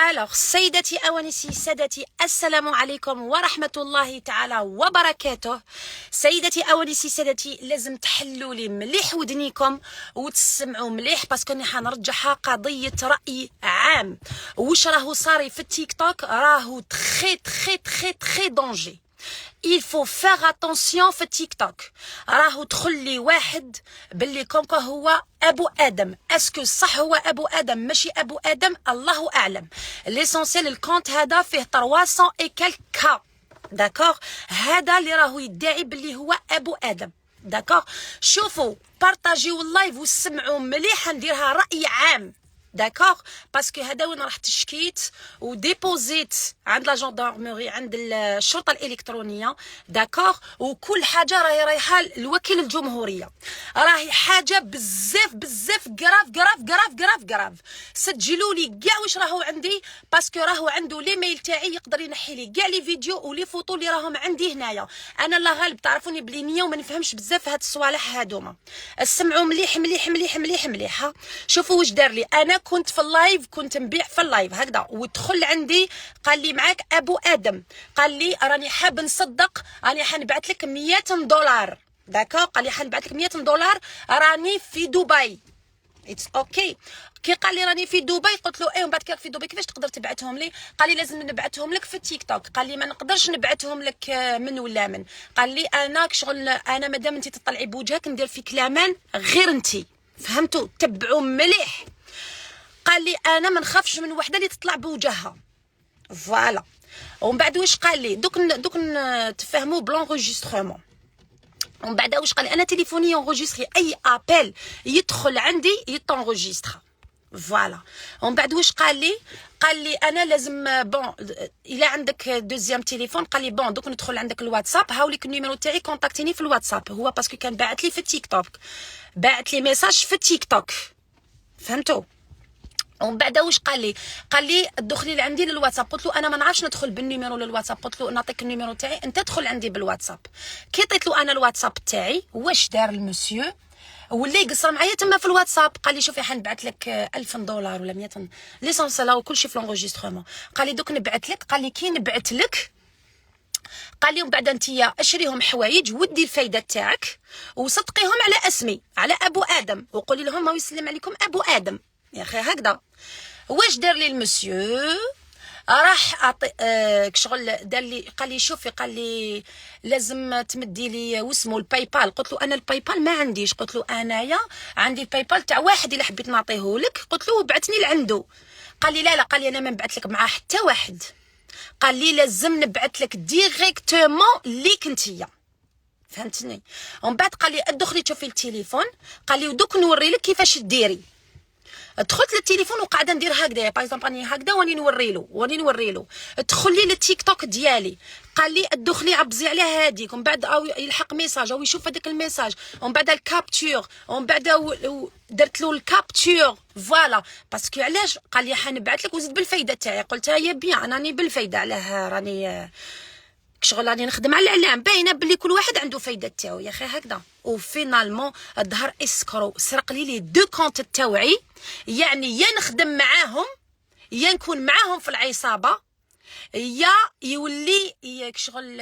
Alors, سيدتي أوانسي سادتي، السلام عليكم ورحمة الله تعالى وبركاته. سيدتي أوانسي سادتي، لازم تحلوا لي مليح ودنيكم وتسمعوا مليح، باسكو راني حنرجعها قضية رأي عام. واش راهو صاري في التيك توك راهو تخي تخي تخي تخي دونجي. il faut faire attention في التيك توك. راهو دخل لي واحد باللي كونكو هو ابو ادم. اسكو صح هو ابو ادم ماشي ابو ادم الله اعلم. ليسونسيال الكونت هذا فيه 300 اي كالك كا، داكوغ. هذا اللي راهو يدعي باللي هو ابو ادم، داكوغ. شوفوا بارطاجيو اللايف وسمعوا مليح، نديرها راي عام، داكوغ. باسكو هذا وين رحت شكيت وديبوزيت عند لا جوندارموري، عند الشرطه الالكترونيه، داكوغ. وكل حاجه راهي رايحه لوكيل الجمهوريه، راهي حاجه بزاف بزاف كراف كراف كراف كراف كراف. سجلوا لي كاع واش راهو عندي، باسكو راهو عنده لي ميل تاعي، يقدر ينحي لي كاع لي فيديو ولي فوتو اللي راهم عندي هنايا. انا لا غالب تعرفوني بلي نيه وما نفهمش بزاف هاد الصوالح هادوما. اسمعوا مليح مليح مليح مليح مليح. شوفوا واش دار لي. انا كنت في اللايف، كنت نبيع في اللايف هكذا، ودخل عندي قال لي معاك ابو ادم، قال لي راني حاب نصدق، راني حنبعث لك 100 دولار، داكوغ. قال لي حنبعث لك 100 دولار، راني في دبي. اتس اوكي. كي قال لي راني في دبي قلت له ايه، ومن بعد كي في دبي كيفاش تقدر تبعثهم لي؟ قال لي لازم نبعثهم لك في التيك توك. قال لي ما نقدرش نبعثهم لك من ولا من. قال لي انا شغل انا مادام انت تطلعي بوجهك ندير فيك لامان غير انت، فهمتوا؟ تبعوا مليح. قال لي انا ما نخافش من وحده اللي تطلع بوجهها، فوالا. ومن بعد واش قال لي؟ دوك تفهموا بلونغيسترومون. ومن بعد واش قال لي؟ انا تليفوني انغوجيستري، اي ابل يدخل عندي يتونغوجيسترا، فوالا. ومن بعد واش قال لي؟ قال لي انا لازم بون الا عندك دوزيام تليفون، قال لي بون دوك ندخل عندك الواتساب، هاوليك النيميرو تاعي، كونتاكتيني في الواتساب. هو باسكو كان باعت لي في التيك توك، باعت لي ميساج في التيك توك، فهمتوا؟ ومن بعد واش قال لي؟ قال لي ادخلي لعندي للواتساب. قلت له انا ما نعرفش ندخل بالنيميرو للواتساب. قلت له نعطيك النيميرو تاعي انت تدخل عندي بالواتساب. كي عطيت له انا الواتساب تاعي، واش دار المسيو؟ ولا يقصر معايا تما في الواتساب. قال لي شوفي حنبعث لك 1000 دولار ولا 100 ليسونسيال وكل شيء في لونغيسترومون. قال لي دوك نبعث لك. قال لي كي نبعث لك، قال لي ومن بعد انت اشريهم حوايج ودي الفايده تاعك وصدقيهم على اسمي، على ابو ادم، وقولي لهم ما يسلم عليكم ابو ادم يا اخي هكذا. واش دار لي المسيو؟ راح شغل دار لي، قال لي شوفي، قال لي لازم تمدي لي واسمو الباي بال. قلت له انا الباي بال ما عنديش. قلت له انايا عندي الباي بال تاع واحد اللي حبيت نعطيه لك. قلت له بعثني لعنده. قال لي لا لا، قال لي انا ما نبعث لك معاه حتى واحد، قال لي لازم نبعث لك ديريكتومون ليك نتيا، فهمتني؟ ومن بعد قال لي ادخلي تشوفي التليفون، قال لي ودوك نوري لك كيفاش ديري. دخلت للتليفون وقاعده ندير هكذا، باغ اكزومبل راني هكذا وني نوري له. دخلي للتيك توك ديالي، قال لي ادخلي عبزي على هذيك، ومن بعد او يلحق ميساج او يشوف هذاك الميساج، ومن بعد الكابتور، ومن بعد درت له الكابتور، فوالا. باسكو علاش؟ قال لي حنبعث لك وزيد بالفايده تاعي. قلت ها هي بيان، انا راني بالفايده، علاه راني شغل راني نخدم على الاعلام، باينه بلي كل واحد عنده فايده تاعو يا اخي هكذا. وفينالمون ظهر اسكرو، سرق لي دو كونت تاوعي، يعني يا نخدم معاهم يا نكون معاهم في العصابه، يا يولي شغل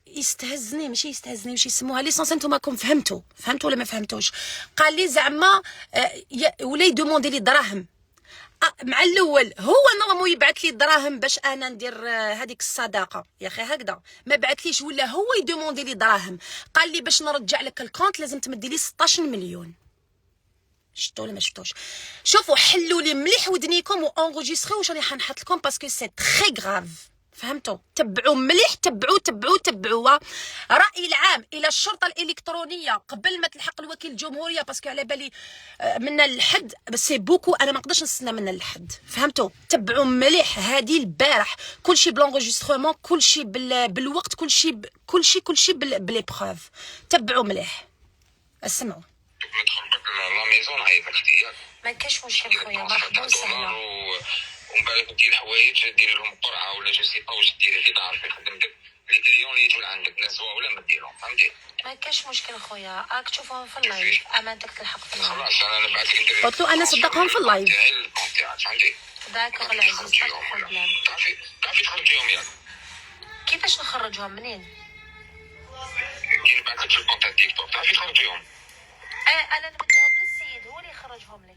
يستهزني، ماشي يستهزني، ماشي يسموها ليسونس. نتوما راكم فهمتوا ولا ما فهمتوش؟ قال لي زعما ولا يدوموندي لي دراهم. مع الاول هو نورمو يبعث لي الدراهم باش انا ندير هذيك الصداقه يا اخي هكذا، ما بعثليش، ولا هو يدوموندي لي دراهم. قال لي باش نرجع لك الكونت لازم تمدي لي 16 مليون. شفتوا ولا ما شفتوش؟ شوفوا حلوا لي مليح ودنيكم وانغوجيستريو واش راني حنحط لكم، باسكو سي تري غراف، فهمتوا؟ تبعوا مليح، تبعوا رأي العام الى الشرطه الالكترونيه قبل ما تلحق الوكيل الجمهوريه، باسكو على بالي من الحد سي بوكو، انا ما نقدرش نستنى من الحد، فهمتوا؟ تبعوا مليح هذه البارح، كلشي بلونغيسترومون، كلشي بالوقت، كلشي بلي بروف. تبعوا مليح، اسمعوا. لا ميزون عيط اختي، ما كاش مشكل خويا، مرحبا وسهلا. ومن بعد دير الحوايج ديري لهم قرعه ولا جو سي با واش ديري اللي تعرفي خدمتك، لي كليون اللي يجون عندك ناس ولا ما ديرهم، فهمتي؟ ما كاش مشكل خويا، راك تشوفهم في اللايف، امانتك تلحق في اللايف. خلاص انا نبعث لك قلت له انا صدقهم في اللايف. تاعي الكونت تاعك، فهمتي؟ داكوغ العزيز، ما في بروبليم. تعرفي تخرجيهم ياك؟ كيفاش نخرجهم منين؟ كي نبعث لك في الكونت تاع تيك توك تعرفي تخرجيهم. انا نمدهم للسيد هو اللي يخرجهم لي.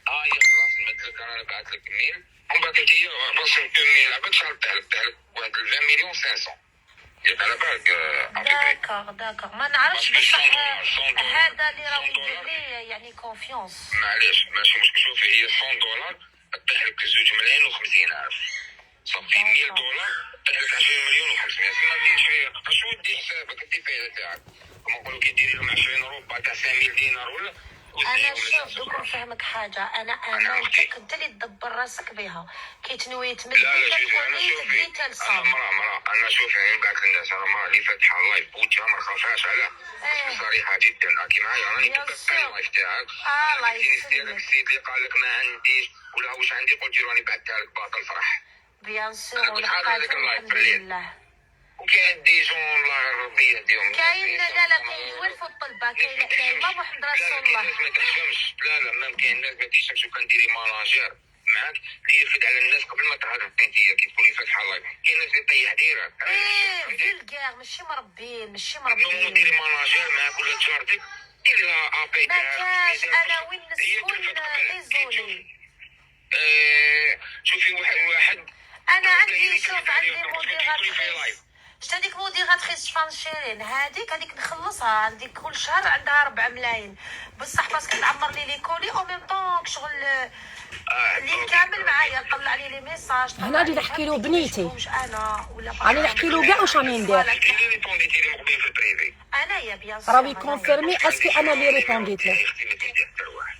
يا خلاص نمد لك، انا نبعث لك ميل ومن بعد انت باش ميل عباد شحال تاع لك واحد 20 مليون 500 ياك على بالك. داكوغ ما نعرفش بصح هذا اللي راهو يدير لي يعني كونفيونس. معليش ماشي مشكل، شوفي هي 100 دولار طيح لك 2 ملايين و50,000 صافي. 100 دولار طيح لك 20 مليون و500. ما ديرش فيها شو ودي حسابك انت الفايده تاعك. كما نقولوا كي ديري لهم 20 روبا تاع 5000 دينار ولا. انا شوف دوك نفهمك حاجه، انا امانتك انت اللي تدبر راسك بها كي تنوي تمد لي تقولي تدي تلصم. مرة انا شوفي انا نبعث للناس، انا مرة اللي فاتحه اللايف بوجهها ما نخافهاش علاه صريحه جدا. راكي معايا راني نتبع اللايف تاعك. الله يسلمك. السيد اللي قال لك ما عنديش ولا واش عندي قلت له راني بعثتها لك باطل فرح. بيان سور ولحقاتو الحمد لله. وكاين دي جون الله ربي يهديهم. كاين لا كاين يولفوا الطلبه، كاين لا اله الا الله محمد رسول الله. الناس ما تحشمش، لا ما كاين ناس ما تحشمش وكنديري ماناجير معاك اللي يرفد على الناس قبل ما تهضر انت كي تكوني فاتحه اللايف. كاين ناس اللي طيح ديرك فيلكار ماشي مربين ديري ماناجير معاك ولا جارتك ديري لها ابي ما كاش. انا وين نسكن ايزولي. شوفي واحد انا عندي شوف عندي موديراتريس. شتا هذيك موديراتريس فانشيرين هذيك نخلصها عندي كل شهر عندها 4 ملايين بصح باسكو تعمر لي لي كولي او ميم طون شغل اللي كامل معايا طلع لي ميساج. هنا غادي نحكي له بنيتي، انا ولا غادي نحكي له كاع واش راني ندير. انا يا بيان سور راه يكونفيرمي اسكي انا اللي ريبونديت له.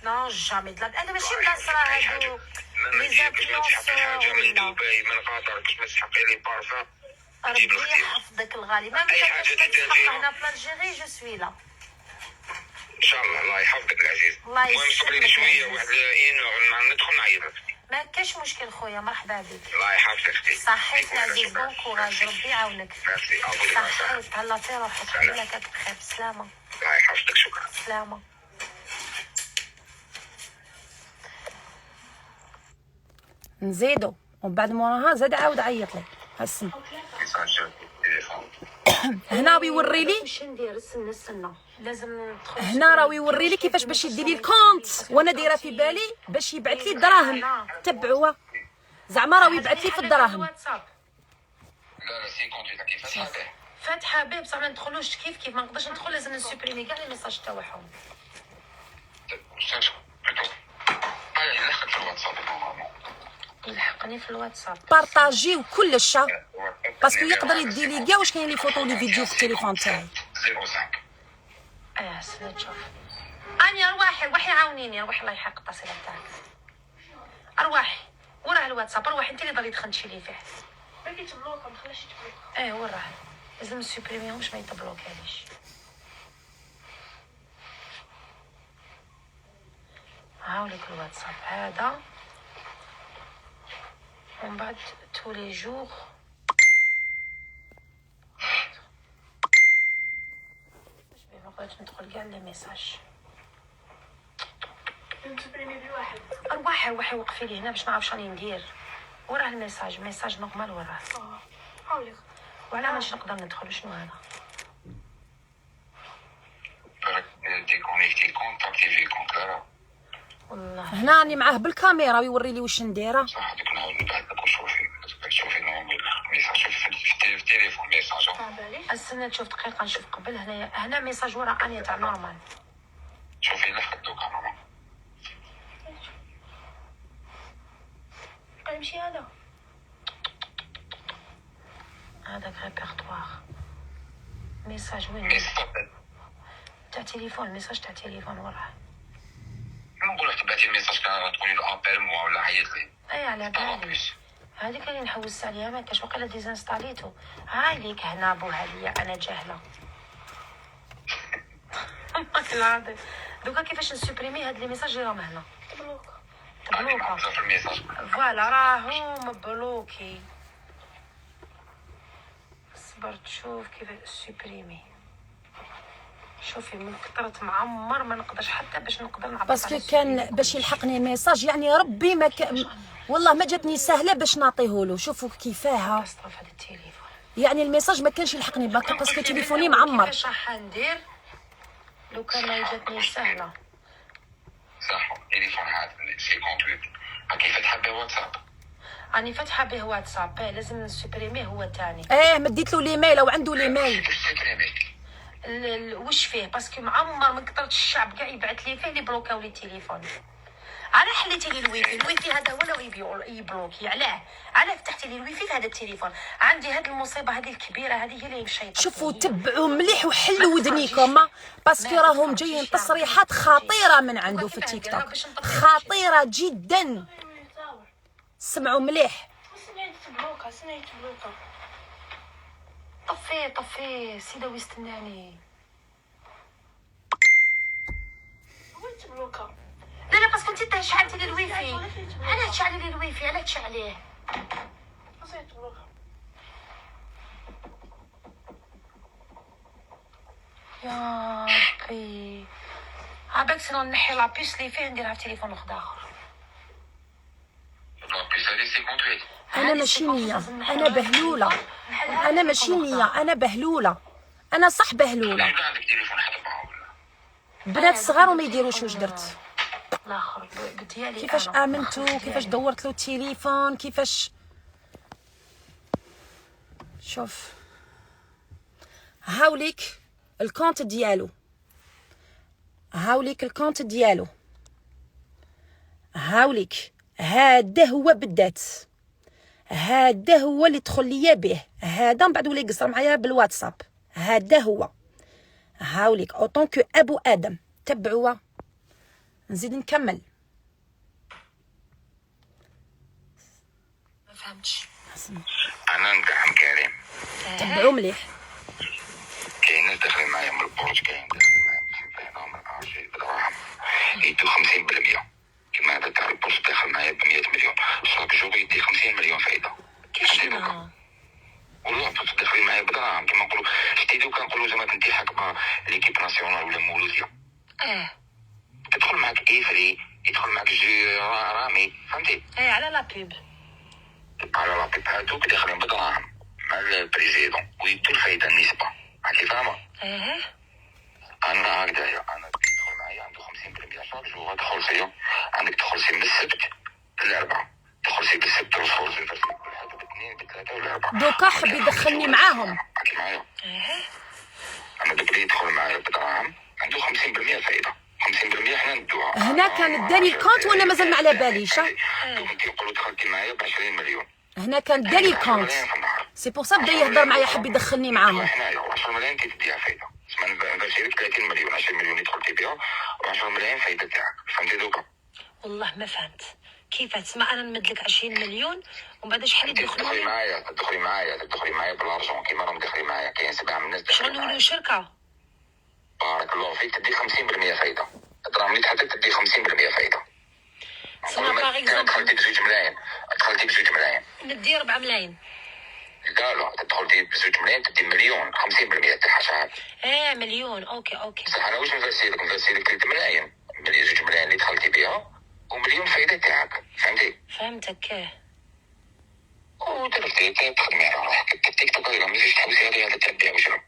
نو جامي انا ماشي ملاصره هادو لي زانفلونسور ولا من خاطر باش ما تسحقي لي بارفان. ربي يحفظك الغالي. ما كنتش نتحقق هنا في الجيري جو سوي لا ان شاء الله. الله يحفظك العزيز. المهم صبري شويه واحد ندخل نعيط. ما كاش مشكل خويا، مرحبا بك. الله يحفظك اختي. صحيت العزيز، بون كوراج، ربي يعاونك. صحيت تهلا في روحك، بالك راك بخير. بسلامه. الله يحفظك. شكرا. سلامه. نزيدو ومن بعد موراها زاد عاود عيط لي هالسن. هنا ويوري لي واش ندير؟ استنى لازم ندخل هنا راه يوري لي كيفاش باش يدير لي الكونت، وانا دايره في بالي باش يبعث لي الدراهم. تبعوها زعما راه يبعث لي في الدراهم. لا سي كونت كيفاش فاتح فاتحه به بصح ما ندخلوش كيف ما نقدرش ندخل، لازم نسوبريمي كاع لي ميساج تاعهم. يلحقني في الواتساب. بارطاجيو كلش باسكو يقدر يدي لي كاع واش كاين لي فوتو لي فيديو في التليفون تاعي. 05 سنة تشوف اني ارواحي عاونيني، ارواحي الله يحق التصيله تاعك. ارواحي وراه الواتساب، ارواحي انت اللي ضلي تخنشي لي فيه. باغي تبلوكا ما خلاش تبلوكا. وراه لازم نسوبريميهمش ما يتبلوكاليش. هاوليك الواتساب هذا ومن بعد تو لي جور ما بغيتش ندخل كاع لي ميساج. نسوبريمي بواحد. ارواحي وقفي لي هنا باش نعرف شنو ندير. وراه الميساج نورمال وراه. هاوليك وعلى ماش نقدر ندخل. شنو هذا؟ ديكونيكتي كونت اكتيفي كونت. والله هنا راني معاه بالكاميرا ويوري لي واش نديره. صح هذيك نعاود نبعث لك شوفي ميساج في التليفون ميساج. استنى نشوف دقيقه نشوف قبل. هنا ميساج ورا اني تاع نورمال. شوفي لحق دوكا نورمال. نمشي هذاك ريبرتوار ميساج وين تاع تليفون. ميساج تاع تليفون وراه. نقول لك تبعتي ميساج كان تقولي له ابل مو ولا عيط لي. على بالي هذيك اللي نحوس عليها ما كاش وقيلا ديزانستاليتو. هاي ليك هنا بوها ليا انا جاهله. العظيم دوكا كيفاش نسوبريمي هاد لي ميساج اللي راهم هنا. تبلوكا فوالا راهم مبلوكي. تقدر تشوف كيف سوبريمي. شوفي من كثرة معمر ما نقدرش حتى باش نقدر نعبر. باسكو كان باش يلحقني ميساج، يعني ربي ما والله ما جاتني سهله باش نعطيهولو. شوفوا كيفاها، كسطف هذا التليفون. يعني الميساج ما كانش يلحقني باسكو تليفوني معمر. كيفاش راح ندير لو كان ما جاتني سهله؟ صح تليفون هذا 58 كيف تحب واتساب؟ راني فاتحه به واتساب، لازم نسوبريميه هو تاني. مديت له ليميل او عنده ليميل. واش فيه؟ باسكو معمر من كثرة الشعب كاع يبعث لي فيه اللي بلوكاو لي التليفون. على حليتي لي الويفي هذا هو اللي يبلوكي. علاه فتحتي لي الويفي في هذا التليفون؟ عندي هذه المصيبه هذه الكبيره، هذه هي اللي مشيطه. شوفوا تبعوا مليح وحلوا ودنيكم، باسكو راهم جايين تصريحات خطيره من عنده في التيك توك، خطيره جدا. سمعوا مليح. سمعت بلوكا. طفي سيده ويستناني. بلوكا. لا باسكو انت شعلتي لي الويفي. علاش تشعلي لي الويفي؟ علاش تشعليه؟ نسيت بلوكا. يا ربي عباك سنو نحي لابيس اللي فيه نديرها في تليفون واحد اخر. لابيس هذه 58. انا ماشي نيه، انا بهلوله. انا ماشي نيه، انا بهلوله. انا صح بهلوله. عندك تليفون حتى معاه بنات صغار وما يديروش واش درت. الاخر قلت لي كيفاش امنتو، كيفاش دورت له التليفون، كيفاش. شوف هاوليك الكونت ديالو، هاوليك الكونت ديالو، هاوليك هذا هو بالذات، هذا هو اللي دخل ليا به، هذا من بعد ولا يقصر معايا بالواتساب، هذا هو. هاوليك اوطون كو ابو ادم. تبعوها نزيد نكمل. ما فهمتش. انا ندعم كريم. تبعوا مليح. كاين ناس داخلين معايا من البرج، كاين داخلين معايا من الارجي بدراهم يدو 50%. كيما هذا تاع البرج داخل معايا ب 100 مليون، شاك جور يدي 50 مليون فايده. كيفاش والله داخلين معايا بدراهم كيما نقولوا. شتي دوكا نقولوا زعما انت حاكمه ليكيب ناسيونال ولا مولوزيا، تدخل معك ايفري، يدخل معك جي رامي، فهمتي؟ على لا بيب. على لا بيب هادوك داخلين بدراهم مع البريزيدون ويدو الفايده النسبه، راكي فاهمه؟ انا هكذايا، انا يدخل معايا عنده 50% شاك جور. تدخل فيا عندك تدخل سي من السبت للاربعاء، تدخل سي بالسبت والفور في الفرسي بالحد باثنين بثلاثه والاربعاء. دوكا حب يدخلني معاهم. راكي معايا؟ انا دوك اللي يدخل معايا بدراهم عنده 50% فايده، 50% حنا ندوها. هنا كان داري الكونت وانا مازال ما على باليش. دوك انت نقولوا دخلتي معايا ب 20 مليون. هنا كان داري الكونت، سي بور سا بدا يهضر معايا، حب يدخلني معاهم. حنايا 10 ملايين تديها فايده، اسمها نفرسي لك 30 مليون، 20 مليون اللي دخلتي بها و10 ملايين فايده تاعك، فهمتي دوكا؟ والله ما فهمت كيف تسمع. انا نمد لك 20 مليون ومن بعد شحال يدخلوا لي؟ تدخلي معايا بالارجون كيما راهم داخلين معايا. كاين 7 من الناس شغل داخلين نولوا شركه. بارك الله فيك. تدي 50% فايده، الدراهم اللي تحطي تدي 50% فايده. سما باغ اكزومبل دخلتي ب2 ملايين، دخلتي ب2 ملايين ندي 4 ملايين. لا دخلتي ب2 ملايين تدي مليون، 50% تاعها شحال؟ مليون. اوكي بصح انا واش نفرسي لك 3 ملايين، 2 ملايين اللي دخلتي بها ومليون فايده تاعك، فهمتي؟ فهمتك. ودرتي تخدمي على روحك. التيك توك هذا مازيدش تحوسي عليه، هذا تاع البيع وشرا،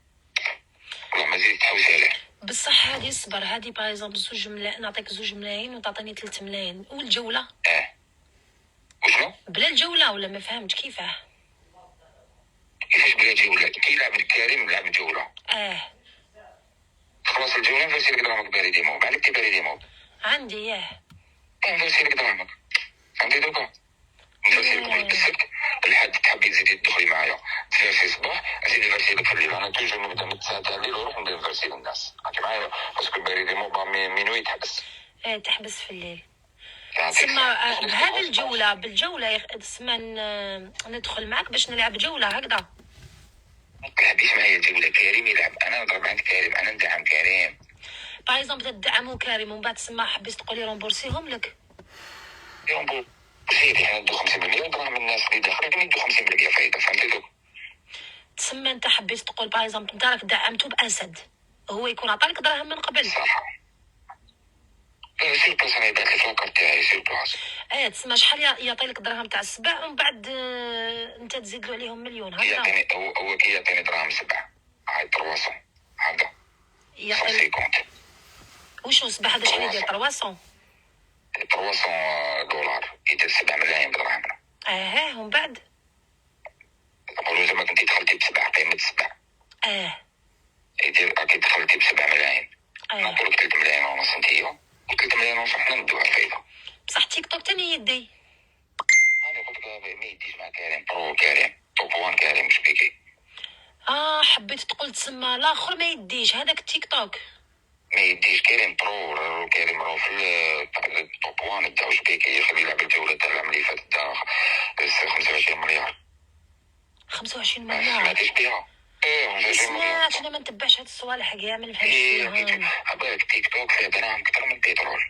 والله مازيدش تحوسي عليه. بصح هذه صبر، هذه باغ اكزومبل 2 ملايين، نعطيك 2 ملايين وتعطيني 3 ملايين والجوله. وشنو؟ بلا الجوله ولا ما فهمتش كيفاه؟ كيفاش بلا جوله؟ كي يلعب الكريم يلعب الجوله. خلاص الجوله نفرسي لك دراهمك باري موب، عندك تي باري موب؟ عندي نفرسي لك دراهمك، فهمتي دوكا؟ نفرسي لك بالسبت الحد تحبي تزيدي تدخلي معايا تفرسي الصباح، نزيد نفرسي لك في الليل. انا توجور نبدا من 9 تاع الليل ونروح نبدا نفرسي للناس، راكي معايا؟ باسكو الباري موب مينوي تحبس. تحبس في الليل. تسمى بهذه الجوله بالجوله تسمى ندخل معك باش نلعب جوله هكذا. ما تلعبيش معايا جوله، كريم يلعب، انا نضرب عند كريم، انا ندعم كريم. باغ اكزومبل تدعموا كريم ومن بعد تسمى حبيت تقولي رومبورسيهم لك. سيدي حنا ندو 50% ودراهم الناس اللي داخلين يدو 50% فايده، فهمتي دوك؟ تسمى انت حبيت تقول باغ اكزومبل انت راك دعمته باسد، هو يكون عطالك دراهم من قبل. صح. سير بلاصه انا بعت لك لاكارت تاعي سير بلاصه. تسمى شحال يعطي لك دراهم تاع السبع ومن بعد انت تزيد له عليهم مليون هكذا. يعطيني هو كي يعطيني دراهم 7 هاي 300 هكذا. يعطي 150 وشو السبع هذا شحال يدير 300 $300 يدير 7 ملايين بدراهم. ومن بعد نقولوا زعما كنتي دخلتي ب7 قيمه 7 يدير راكي دخلتي ب7 ملايين. نقولوا 3 ملايين ونص انتيا و3 ملايين ونص حنا ندوها الفايده. بصح تيك توك تاني يدي. انا قلت لك ما يديش مع كريم برو كريم توب وان كريم مش بيكي. حبيت تقول تسمى الاخر ما يديش هذاك التيك توك. ما يديش كريم برو كريم رو في التوب وان داو شبيكي يخلي يلعب الجوله تاع العام اللي فات دا 25 مليار. 25 ما مليار. سمعتيش بها؟ 25 مليار. سمعت انا ما نتبعش هاد الصوالح كاع ما نفهمش ايه فيهم. عبالك تيك توك فيها دراهم اكثر من البترول.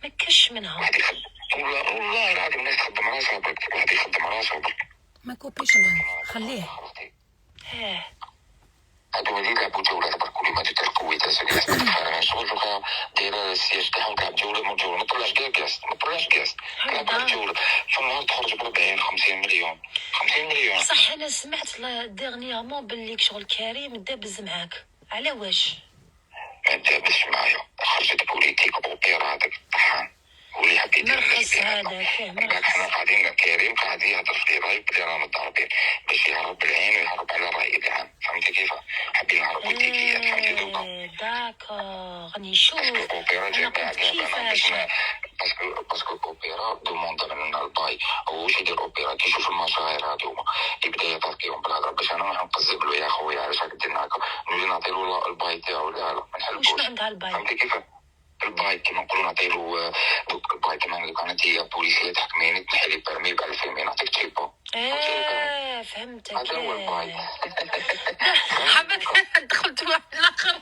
ما كاش منها. واحد يخدم والله العظيم الناس تخدم راسها برك. واحد يخدم راسه برك. ما كوبيش الله خليه. هادو اللي يلعبوا جولات برك ولي ما جات الكويت اسالي انا شغل فيها دايره السياج تاعها وتلعب جوله من جوله ما طلعش كاع كاس ما طلعش كاس تلعب جوله في النهار تخرج ب 40 50 مليون 50 مليون. صح انا سمعت ديرنييرمون باللي شغل كريم دابز معاك على واش؟ ما دابش معايا خرجت بوليتيك اوبيرا هذاك الطحان واللي حب يدير مرخص هذاك مرخص. حنا قاعدين كريم قاعد يهضر في راي بلي رانا متضاربين باش يهرب بالعين ويهرب على الراي العام. فهمتي كيف؟ حاب يهرب بوليتيكيات. فهمتي دوكا داكور راني نشوف. باسكو اوبيرا انا جاب قلت كيفاش باسكو اوبيرا دوموند مننا الباي. هو واش يدير اوبيرا كيشوف المشاهير هذوما يبدا يطرقيهم بالهضره باش انا نقزب له يا خويا علاش هاك درنا هكا نولي نعطي له الباي تاعو. لا ما واش نحلبوش. ما عندها الباي. فهمتي كيف؟ الباي كيما نقولوا نعطي له دوك الباي كيما نقول انا انت بوليسيه تحكميني تنحي لي بيرمي ب 2000 نعطيك تشيبو. فهمتك. هذا هو الباي. حبيت دخلت واحد الاخر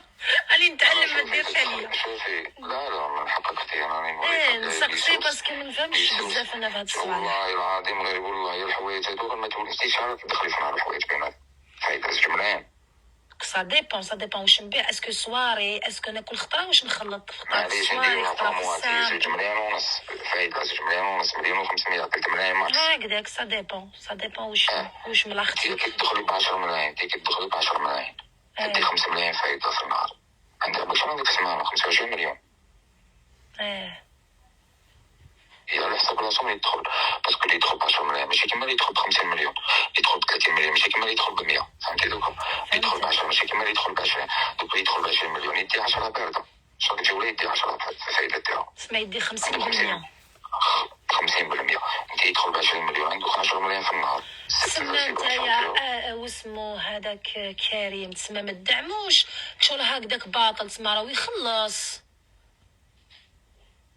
اللي نتعلم ما ديرش عليا. شوفي لا من حقك اختي انا راني نسقسي باسكو ما نفهمش بزاف انا في هاد الصوالح. والله العظيم غير والله الحوايج هذوك ما توليش عارف تدخلي في نهار الحوايج بينات فايدة جملين. سا ديبون واش نبيع اسكو سواري اسكو ناكل خطره واش نخلط خطره معليش سواري نديروها خطره في فمواتي السام 2 ملايين ونص فايدة 2 ملايين ونص مليون و500 3 ملايين ماكس. هكذاك سا ديبون واش ملاختي. انت تدخلي ب 10 ملايين انت تدخلي ب 10 ملايين عندي 5 ملايين فايدة في النهار. عندك باش عندك سمانة 25 مليون. إذا على حسب راسهم يدخل باسكو اللي يدخل ب 10 ملايين ماشي كيما اللي يدخل ب 50 مليون اللي يدخل ب 30 مليون ماشي كيما اللي يدخل ب 100. فهمتي دوكا اللي يدخل ب 10 ماشي كيما اللي يدخل ب 20. دوك اللي يدخل ب 20 مليون يدي 10 باردة شهر جولة يدي 10 الفايدة تاعو. تسمى يدي 50%. 50% انت يدخل ب 20 مليون عندك 12 مليون في النهار. تسمى انت يا واسمو هذاك كريم تسمى ما تدعموش شغل هكذاك باطل تسمى راهو يخلص.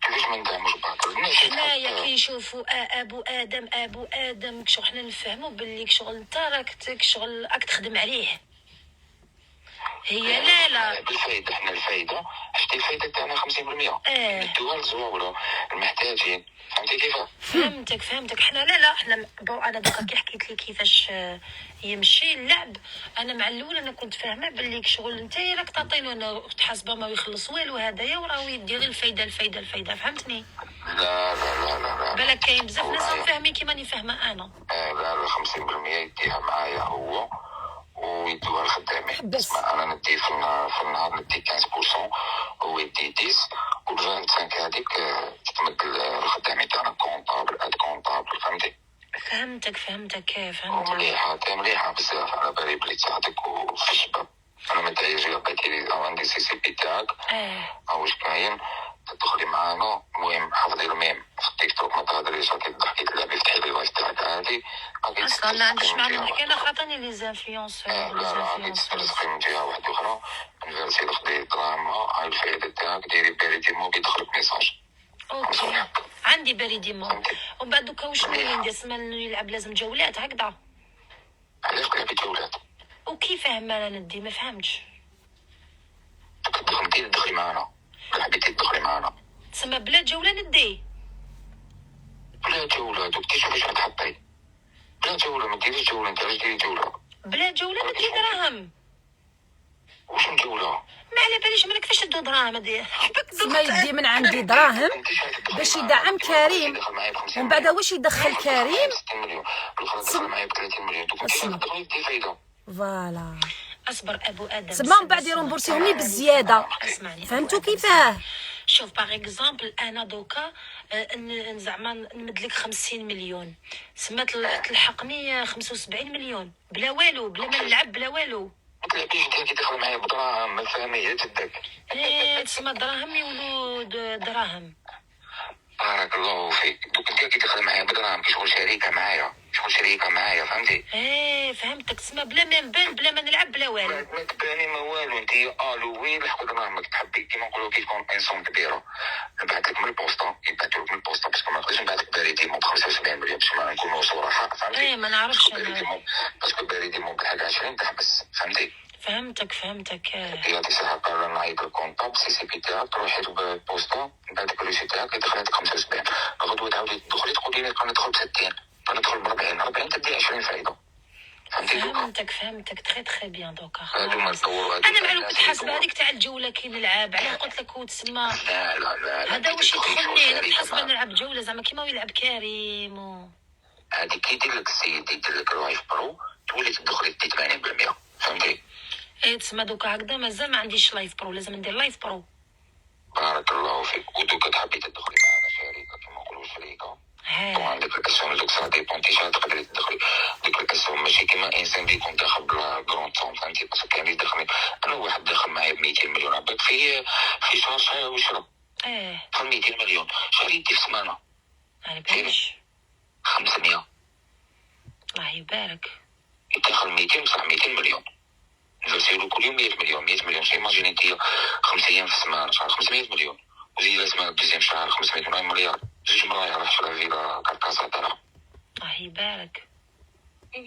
كيفاش ما ندعموش باطل؟ حنايا كيشوفوا ابو ادم شغل حنا نفهموا باللي شغل انت راك شغل راك تخدم عليه. هي لا بالفايدة حنا الفايدة شتي الفايدة تاعنا 50%. الدول الزواولة المحتاجين. فهمتي كيف؟ فهمتك حنا لا حنا انا دوكا كي حكيت لي كيفاش يمشي اللعب انا مع الاول انا كنت فاهمه باللي شغل انت راك تعطيني انا تحاسبه ما يخلص والو هذايا وراه يدير غير الفايده فهمتني. لا بالك كاين بزاف ناس فاهمين كيما راني فاهمه انا. لا 50% يديها معايا هو ويدوها الخدامين. اسمع انا ندي في النهار ندي 15% هو يدي 10 و 25 هذيك تتمد الخدامين تاعنا كونطابل اد كونطابل. فهمتك مليحه بزاف. على بالي بلي تساعدك وفي الشباب. انا من تايجي لقيتي لي عندي سي بي تاعك واش كاين تدخلي معانا. المهم حفظي الميم في التيك توك ما تهضريش راكي تضحكي تلعبي افتحي لي لايف تاعك عادي. اصلا ما عنديش معنى نحكي انا خاطرني لي زانفلونسور. لا غادي تسترزقي من جهه واحده اخرى نفرسي خدي دراهم هاي الفائده تاعك ديري بريديمون كيدخلك ميساج. اوكي عندي بريديمون ومن بعد دوكا واش نولي ندير سما يلعب لازم جولات هكذا. علاش تلعبي جولات؟ وكيف فاهم انا ندي ما فهمتش. تدخلي معنا حبيتي تدخلي معنا تسمى بلا جوله ندي بلا جوله دوك تشوفي واش غتحطي بلا جوله ما ديريش جوله انت علاش ديري جوله بلا جوله ما دير دراهم. واش الجوله؟ ما على باليش مالك كيفاش تدو دراهم هادي حبك ما يدي من عندي دراهم باش يدعم كريم، ومن بعد واش يدخل كريم 60 مليون الاخرى دخل معايا ب 30 مليون دوك انت تدخلي دير فايده. فوالا اصبر ابو ادم. تما من بعد يرمبورسيهم لي بالزياده. اسمعني فهمتوا كيفاه؟ شوف باغ اكزومبل انا دوكا زعما نمد لك 50 مليون سمات تلحقني 75 مليون بلا والو، بلا ما نلعب بلا والو. ما تلعبيش انت كي تدخل معايا بدراهم ما فاهمي جدك. تسمى دراهم يولو دراهم. بارك الله فيك. دوك انت كي تدخل معايا بدراهم كي شغل شريكه معايا فهمتي؟ فهمتك. تسمى بلا ما نبان بلا ما نلعب بلا والو. ما تباني ما والو انت الوي لحق دراهمك تحبي كيما نقولوا كي تكون انسان كبيره نبعث لك من البوسطه يبعثوا لك من البوسطه باسكو ما نقدرش نبعث لك بريديمون ب 75 مليون باش ما نكونوا صراحه فهمتي؟ ما نعرفش باسكو بريديمون بالحاجه 20 تحبس فهمتي؟ فهمتك. يعطي صحة قرر نعيط الكونطاب سي بي تاعك تروحي بالبوسطة بعد الكلوشي تاعك يدخل لك 75 غدوة تعاودي تدخلي تقولي لي ندخل ب 60 ندخل ب 40 تدي 20 فايدة فهمتي دوكا؟ فهمتك تخي بيان دوكا. هادوما الدور انا معلوم كنت حاسبه هذيك تاع الجوله كي نلعب علاه قلت لك هو تسمى لا هذا واش يدخلني انا حاسبه نلعب جوله زعما كيما يلعب كريم هذيك كي يدير لك السيد يدير لك اللايف برو تولي تدخلي دي 80% فهمتي؟ تسمى دوكا هكذا مازال ما عنديش لايف برو، لازم ندير لايف برو. بارك الله فيك. ودوكا تحبي تدخلي معنا شركه كيما نقولوا شركه كون عندك الاسهم دوك سا ديبون تيشا تقدري تدخلي ديك الاسهم ماشي كيما انسان اللي يكون داخل بلا كرون سوم فهمتي؟ باسكو كاين اللي داخل انا واحد داخل معايا ب 200 مليون عباك في شهر ويشرب دخل 200 مليون شهر يدي في سمانه انا باش 500 الله يبارك يدخل 200 بصح 200 مليون نرسلو كل يوم 100 مليون شي ايماجيني انت 5 ايام في السمانه شهر 500 مليون وزيد لازم دوزيام شهر 500 مليار 2 ملايير راح شرا فيلا كاركاسا تاعها الله يبارك.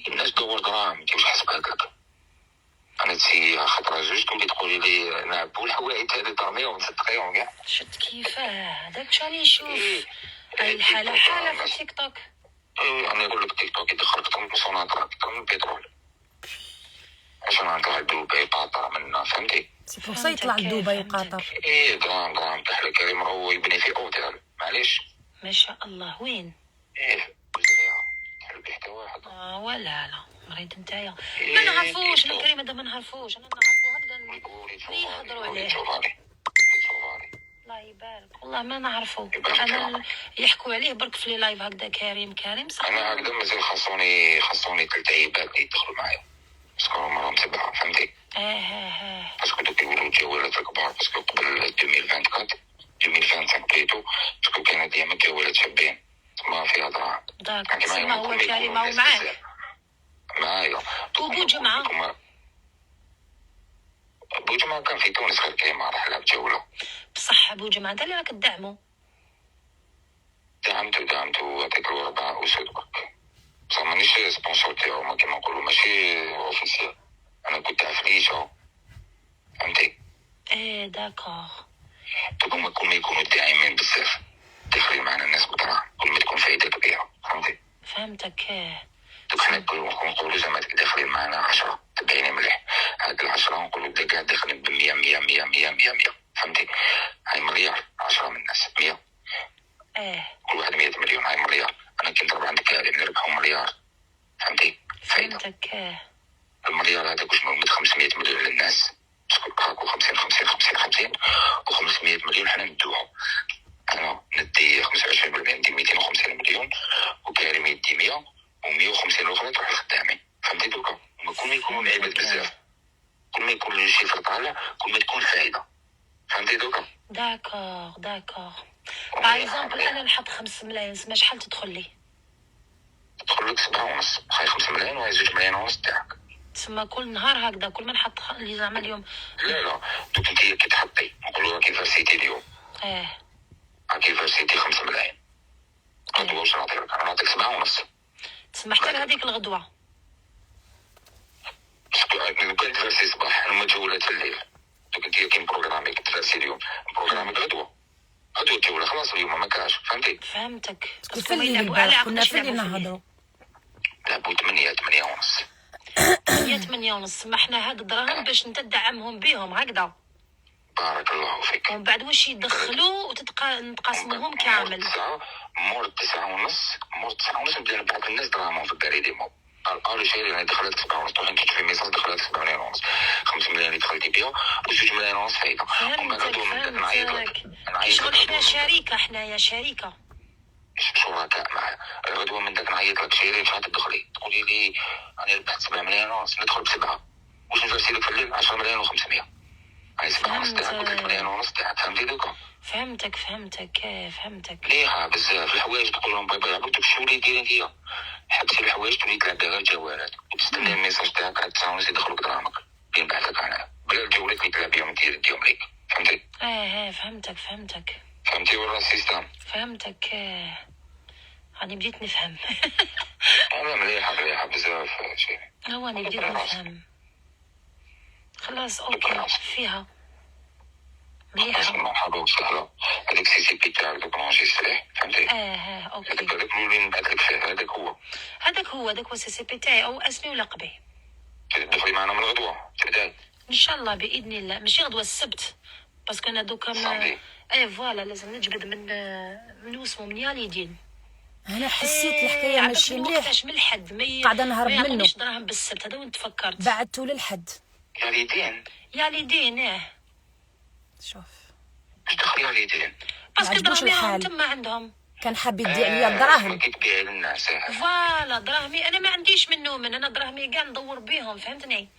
الناس تدور دراهم انت واش حسب هكاك انا تسي خطره زوج تولي تقولي لي نعبوا الحوايج هذه ترميهم ونصدقيهم كاع شفت كيفاه داك شاني نشوف هاي الحاله حاله في تيك توك. انا نقول لك تيك توك يدخل اكثر من الصناعه اكثر من البترول عشان نطلع دبي قطر منا فهمتي؟ سي بور سا يطلع لدبي وقطر. دراهم تاع الكريم راهو يبني في اوتيل معليش ما شاء الله. وين؟ حلو حتى واحد ولا لا مريض نتايا ما نعرفوش انا كريم هذا ما نعرفوش انا نعرفو هكذا يهضروا عليه. الله يبارك والله ما نعرفو انا يحكوا عليه برك في لي لايف هكذا كريم صح. انا هكذا مازال خاصوني 3 عباد يدخلوا معايا باسكو راهم سبعه فهمتي؟ باسكو دوك يقولوا الجوالات الكبار باسكو قبل 2025 بليتو باسكو كاين ديما جوالات شابين تما فيها دراهم. داك تسمى هو كريم هو معايا وبوجمعة كان في تونس غير كيما راح لعب جولة بصح بوجمعة انت اللي راك تدعمو. دعمتو هذاك الربع أسود برك بصح مانيش سبونسور تاعو كيما نقولو ماشي اوفيسيال انا كنت عفريشة فهمتي؟ داكوغ. دوك هما كل ما يكونوا داعمين بزاف داخلين معنا الناس بدراهم كل ما تكون فايدة كبيرة فهمتي؟ فهمتك. دوك حنا نقولوا زعما داخلين معنا 10 تبعيني مليح هاد ال10 نقولوا بدا كاع داخلين ب 100 فهمتي؟ هاي مليار 10 من الناس 100 كل واحد 100 مليون هاي مليار. انا كي نضرب عندك كاري نربحوا مليار فهمتي؟ فايدة فهمتك. المليار هذاك واش موجود 500 مليون للناس هاكو 50 و500 مليون حنا ندوهم. انا ندي 25% ندي 250 مليون وكريم يدي 100 و150 الاخرى تروح لخدامي فهمتي دوكا؟ كل ما يكونوا العباد بزاف كل ما يكون الشيفر طالع كل ما تكون فايده فهمتي دوكا؟ داكوغ باغ اكزومبل انا نحط 5 ملايين سما شحال تدخل لي؟ تدخل لك 7 ونص هاي 5 ملايين وهاي 2 ملايين ونص تاعك تسمى كل نهار هكذا كل ما نحط لي زعما اليوم. لا دوك انت كي تحطي نقولوا راكي فاسيتي اليوم راكي فاسيتي 5 ملايين غدوه واش نعطيك؟ انا نعطيك 7 ونص تسمى حتى لهذيك الغدوه لو كان تفاسي صباح هما جولات الليل دوك انت كاين بروغراميك تفاسي اليوم بروغراميك غدوه الجوله خلاص اليوم ما كاش فهمتي؟ فهمتك. في الليل البارح كنا في الليل نهضروا لعبوا 8 ونص 8 ونص. ما حنا هاد الدراهم باش انت تدعمهم بيهم هكذا، بارك الله فيك. ومن بعد واش يدخلوا نتقاسموهم كامل. مور 9:30 نبدا نبعث للناس دراهمهم في الداري ديما. قالوا شي انا دخلت 7 ونص، تروح تكتب في ميساج دخلت 7 ملايين ونص، 5 ملايين اللي دخلتي بها و2 ملايين ونص فايده. ومن بعد غدوه من داك نعيط لك شغل حنا شركه، حنايا شركه شركاء معاه. غدوه من داك نعيط لك شيرين شحال تدخلي، تقولي لي انا ربحت 7 ملايين ونص، ندخل ب7 واش نجرسي لك في الليل 10 ملايين و500. هاي 7 ونص تاعك و 3 ملايين ونص تاعك، فهمتي دوكا؟ فهمتك مليحه بزاف. الحوايج تقول لهم باي باي عبدك شنو اللي دايرين فيا، حبسي الحوايج تولي تلعب بها الجوالات وتستنى الميساج تاعك على 9 ونص يدخلوك دراهمك اللي نبعث لك انا بلا الجولات اللي تلعب بهم ديهم ليك، فهمتي؟ فهمتي ولا السيستم؟ فهمتك. راني بديت نفهم. انا مليحه بزاف شي. راني بديت نفهم. خلاص اوكي فيها مليحه. مرحبا وسهلا. هذاك سي بي تاعك دوك نونجيستريه، فهمتي؟ اوكي. هذاك اللي نبعث لك فيه هذاك هو سي بي تاعي او اسمي ولقبي. تدخلي معنا من الغدوه تبداي ان شاء الله باذن الله، ماشي غدوه السبت باسكو انا دوكا فوالا لازم نجبد من واسمو من ياليدين. انا حسيت الحكايه ماشي مليح، من الحد قاعده نهرب منه. ما يعطونيش دراهم بالسبت، هذا وين تفكرت بعثتو للحد ياليدين. شوف واش دخل ياليدين باسكو دراهمي تما عندهم، كان حاب يدي عليا الدراهم. كيتبيع للناس فوالا دراهمي انا ما عنديش منهم، انا دراهمي كاع ندور بيهم، فهمتني؟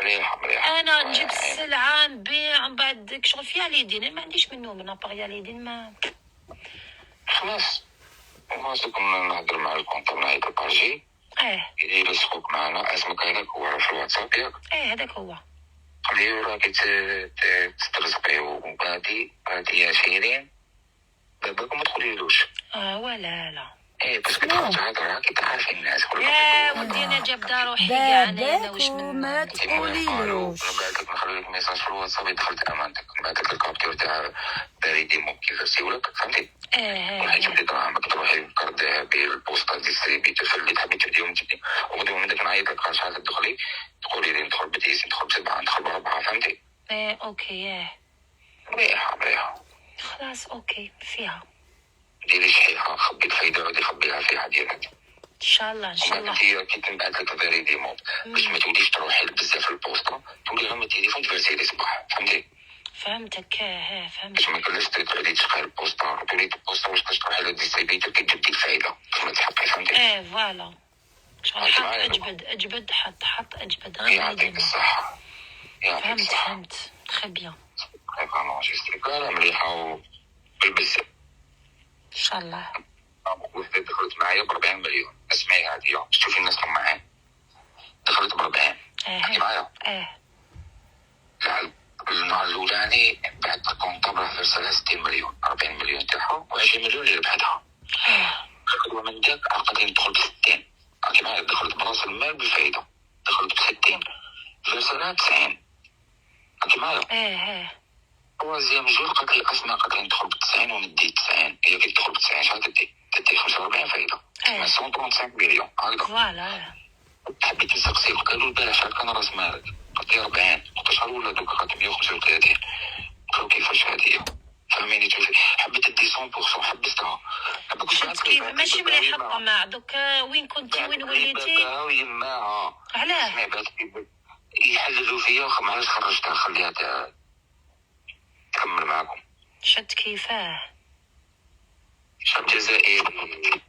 مليحه انا نجيب السلعه نبيع من بعد ديك شغل في ياليدين. انا ما عنديش منهم، انا باغ ياليدين ما خلاص كنا نهضر مع الكونطور نهاية البارجي يدير يسوق معنا. اسمك هذاك هو في الواتساب ياك؟ هذاك هو. خليه راكي تسترزقي وغادي يا شيرين دابا ما تقوليلوش ولا لا باسكو تهضر راكي تعرفي الناس يا ودي انا جاب روحي كاع انا واش ما تقوليلوش. نبعث لك نخلي لك ميساج في الواتساب دخلت امانتك، نبعث لك الكابتور تاع داري ديمو كي درتيو لك، فهمتي؟ روحي تبدي دراهمك، تروحي كرديها بالبوسطه ديستريبيتور اللي تحبي تبديهم تبدي. وغدوه من داك نعيط لك شحال تدخلي تقولي لي ندخل ب10 ندخل ب7 ندخل ب4، فهمتي؟ اوكي مليحه خلاص اوكي فيها. ديري شحيحه خبي الفايده غادي خبيها فيها ديالك ان شاء الله هي كي تنبعث لك داري ديمو باش ما توليش تروحي بزاف في البوسطه، تولي غير التليفون تفرسي لي صباح، فهمتي؟ فهمتك باش ما كنلاش تقعدي تشقي البوسطه، تولي البوسطه واش تروحي للديستريبيتور كي تجبدي الفايده باش ما تحقي، فهمتي؟ فوالا شغل حط اجبد حط اجبد غير يعطيك الصحه. فهمت تخي بيان. فريمون جيستيك مليحه وبالبزاف ان شاء الله. وحده دخلت معايا ب40 مليون. اسمعي هاديه شوفي الناس اللي معايا دخلت ب40 معايا. النهار الاولاني بعد كونطابل فرسلها 60 مليون، 40 مليون تاعها و20 مليون اللي ربحتها. خدوه من داك عقدين ندخل ب60 معايا، دخلت براس المال بالفايده، دخلت ب60 فرسلها 90 معايا. توازيام جو قالت لي اسمع، قالت لي ندخل ب90 وندي 90. هي كي تدخل ب90 شحال تدي 45 فايده، 135 مليون هكذا. فوالا حبيت نسقسيك قالوا البارح شحال كان راس مالك؟ قلت لي 40. قلت شحال ولا دوكا؟ قالت 135. قلت كيفاش هادي؟ فهميني تشوفي حبيت ادي 100% حبستها. شفت كيف ماشي مليحه الطمع دوكا. وين كنتي وين وليتي؟ ويماها علاه يحللوا فيا معلاش خرجتها خليها تكمل معكم. شفت كيفاه شاب جزائري والله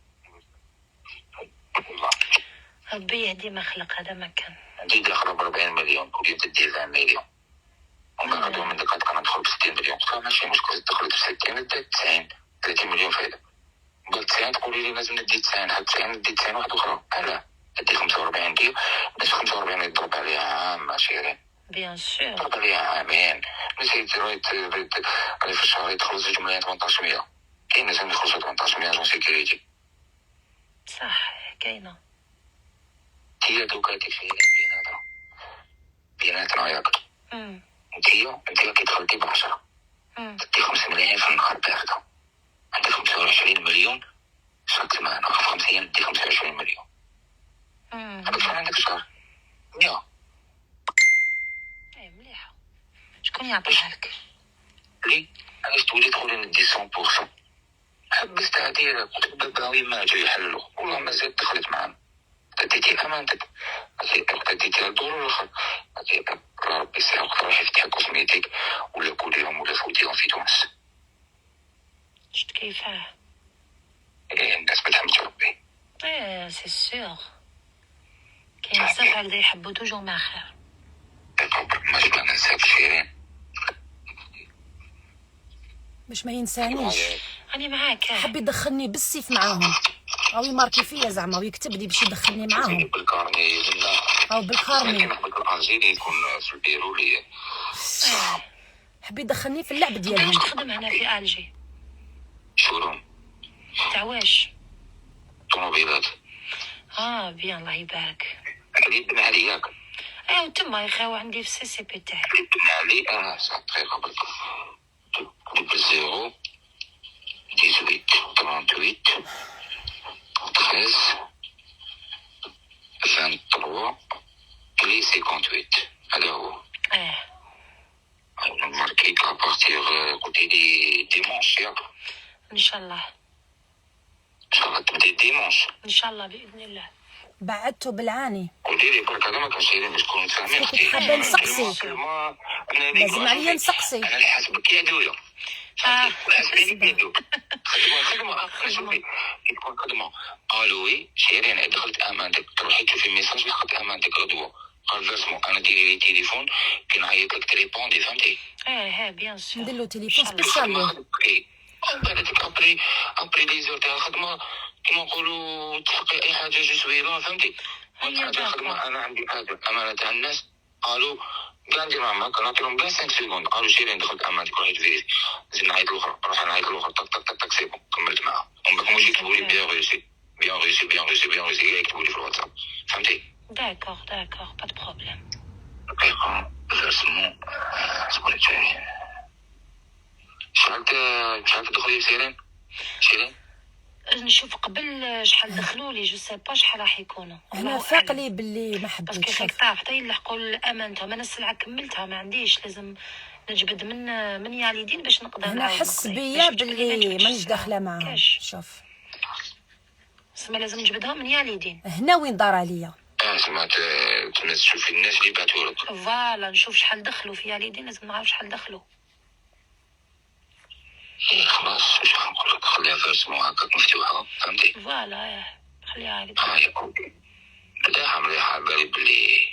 ربي يهدي ما خلق. هذا ما كان انت داخله ب40 مليون كل تدي 20 مليون ومن غدوه من دقات كان ندخل ب60 مليون. قلت لها ماشي مشكل دخلت ب60 نديت 90 30 مليون فايده. قلت 90 تقولي لي لازم ندي 90 هاد 90 ندي 90 واحده اخرى. لا ندي 45 ديال باش 45 يضرب عليها عام ماشي بيان سور ضرب عليها عامين. نسيت رايت في الشهر يدخل 2 ملايين 1800. كاين ناس يدخلوا 18 مليون جون سيكوريتي صح كاينه. هي دوكا تفعيلين بيناتنا ياك. انتيا كي دخلتي ب10 تدي 5 ملايين في النهار باردة، عندك 25 مليون شهر سمانة، في 5 أيام تدي 25 مليون. هذاك شحال عندك شهر؟ 100 شكون يعطيها لك؟ لي علاش تولي تقولي ندي 100%؟ حبستها ديالك قلت باغي ما جاي يحلوا والله ما زاد دخلت معانا. اديتي امانتك، اديتيها الدور الاخر، ربي يسعدك روح يفتح كوسميتيك ولا كوليهم ولا فوتيهم في تونس. شفت كيفاه؟ الناس ما تحمدش ربي. سي سيغ، كاين بزاف هكذا يحبوا توجور مع خير. ماش ما ننساك شيرين باش ما ينسانيش. راني معاك. حب يدخلني بالسيف معاهم، او يماركي فيا زعما ويكتب لي باش يدخلني معاهم، بالكارني ولا او بالكارني. نحبك الانجيلي يكون في البيرو لي. حب يدخلني في اللعب واش ديالهم. تخدم هنا في الجي؟ شوروم تاع واش؟ طوموبيلات. بيان الله يبارك. هذه بن علياك. وتما يخاو عندي في السي سي بي تاعي. بن علي صح خير قبل. دبل 0 18 38 13 23 كلي 58. هذا هو. ماركيك ابارتيغ قلتي لي ديمونش ياك. ان شاء الله. ان شاء الله تبدي ديمونش. ان شاء الله باذن الله. بعدته بالعاني. قولي لي برك هذا ما كانش يريد باش تكونوا متفاهمين. كنت حابه نسقسي، لازم عليا نسقسي. انا اللي حاسبك يا دوله. حاسبك يا دوله. خدمه تكون خدمه. قالوا لي شيرين دخلت امانتك تروحي تشوفي ميساج دخلت امانتك غدوه قال فيرسمون انا ديري لي تليفون كي نعيط لك تريبوندي فهمتي. بيان سور. ندير له تليفون سبيسيال له. بعدك ابري لي زور تاع الخدمه كيما نقولوا تحقي اي حاجه جو سوي لا فهمتي. حاجه خدمه انا عندي حاجه امانه تاع الناس. قالوا كاع ندير معاك نعطيهم كاع 5 سكوند. قالوا شيرين دخلت امانتك روحي تفيري. زيد نعيط الاخرى روح نعيط الاخرى طق طق طق طق سي بون كملت معاها. ومن بعد مش يكتبوا لي بيان ريوسي بيان ريوسي بيان ريوسي بيان ريوسي يكتبوا لي في الواتساب فهمتي. داكوغ با دو بروبليم. دقيقه فيرسمون شكون الثاني شحال تدخلي شيرين نشوف قبل شحال دخلوا لي جو سي با شحال راح يكونوا. انا فاق لي باللي ما باسكو حبيتش. كيف تعرف حتى يلحقوا الامانتهم. انا السلعه كملتها ما عنديش، لازم نجبد من ياليدين باش نقدر انا نعاود حس نقضي. بيا باش تقولي باللي ما جبتش مانيش السلعة. داخله معاهم. كاش شوف سما لازم نجبدها من ياليدين. هنا وين دار عليا. سمعت تشوفي الناس اللي بعثوا لك. فوالا نشوف شحال دخلوا في ياليدين، لازم نعرف شحال دخلوا. خلاص واش نقول لك خليها فيرسمون هكاك مفتوحه فهمتي. فوالا خليها هكذا. يا كوكي مليحه مليحه بالي بلي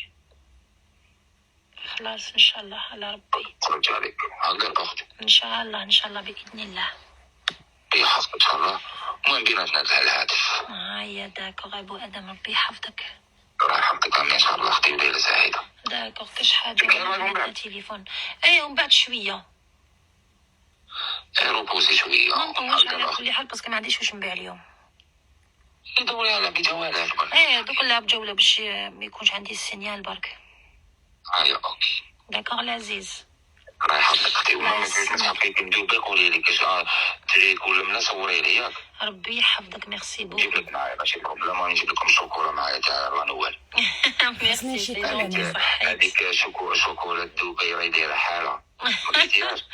خلاص ان شاء الله على ربي. خرجت عليك هكا اختي. ان شاء الله باذن الله. يحفظك ان شاء الله. المهم بيناتنا الهاتف. يا داكوغ ابو ادم ربي يحفظك. الله يحفظك ان شاء الله اختي وليله سعيده. داكوغ كاش حاجه من بعد؟ تليفون ومن بعد شويه روبوزي شويه ما نطولش على هكا كل حال باسكو ما عنديش واش نبيع اليوم. يدوري على بجوالات. دوك نلعب جوله باش ما يكونش عندي السينيال برك. اوكي داكوغ العزيز. الله يحفظك اختي. وما تحبي ندوبك قولي لي كاش تريك ولا من صوري لي ياك. ربي يحفظك ميرسي نجيب بوكو. لك معايا ماشي بروبليم نجيب لكم شوكولا معايا تاع رانوال. ميرسي شي سي كلام. جونتي صحيت. هذيك شوكولا دبي راهي دايره حاله ما قلتيهاش.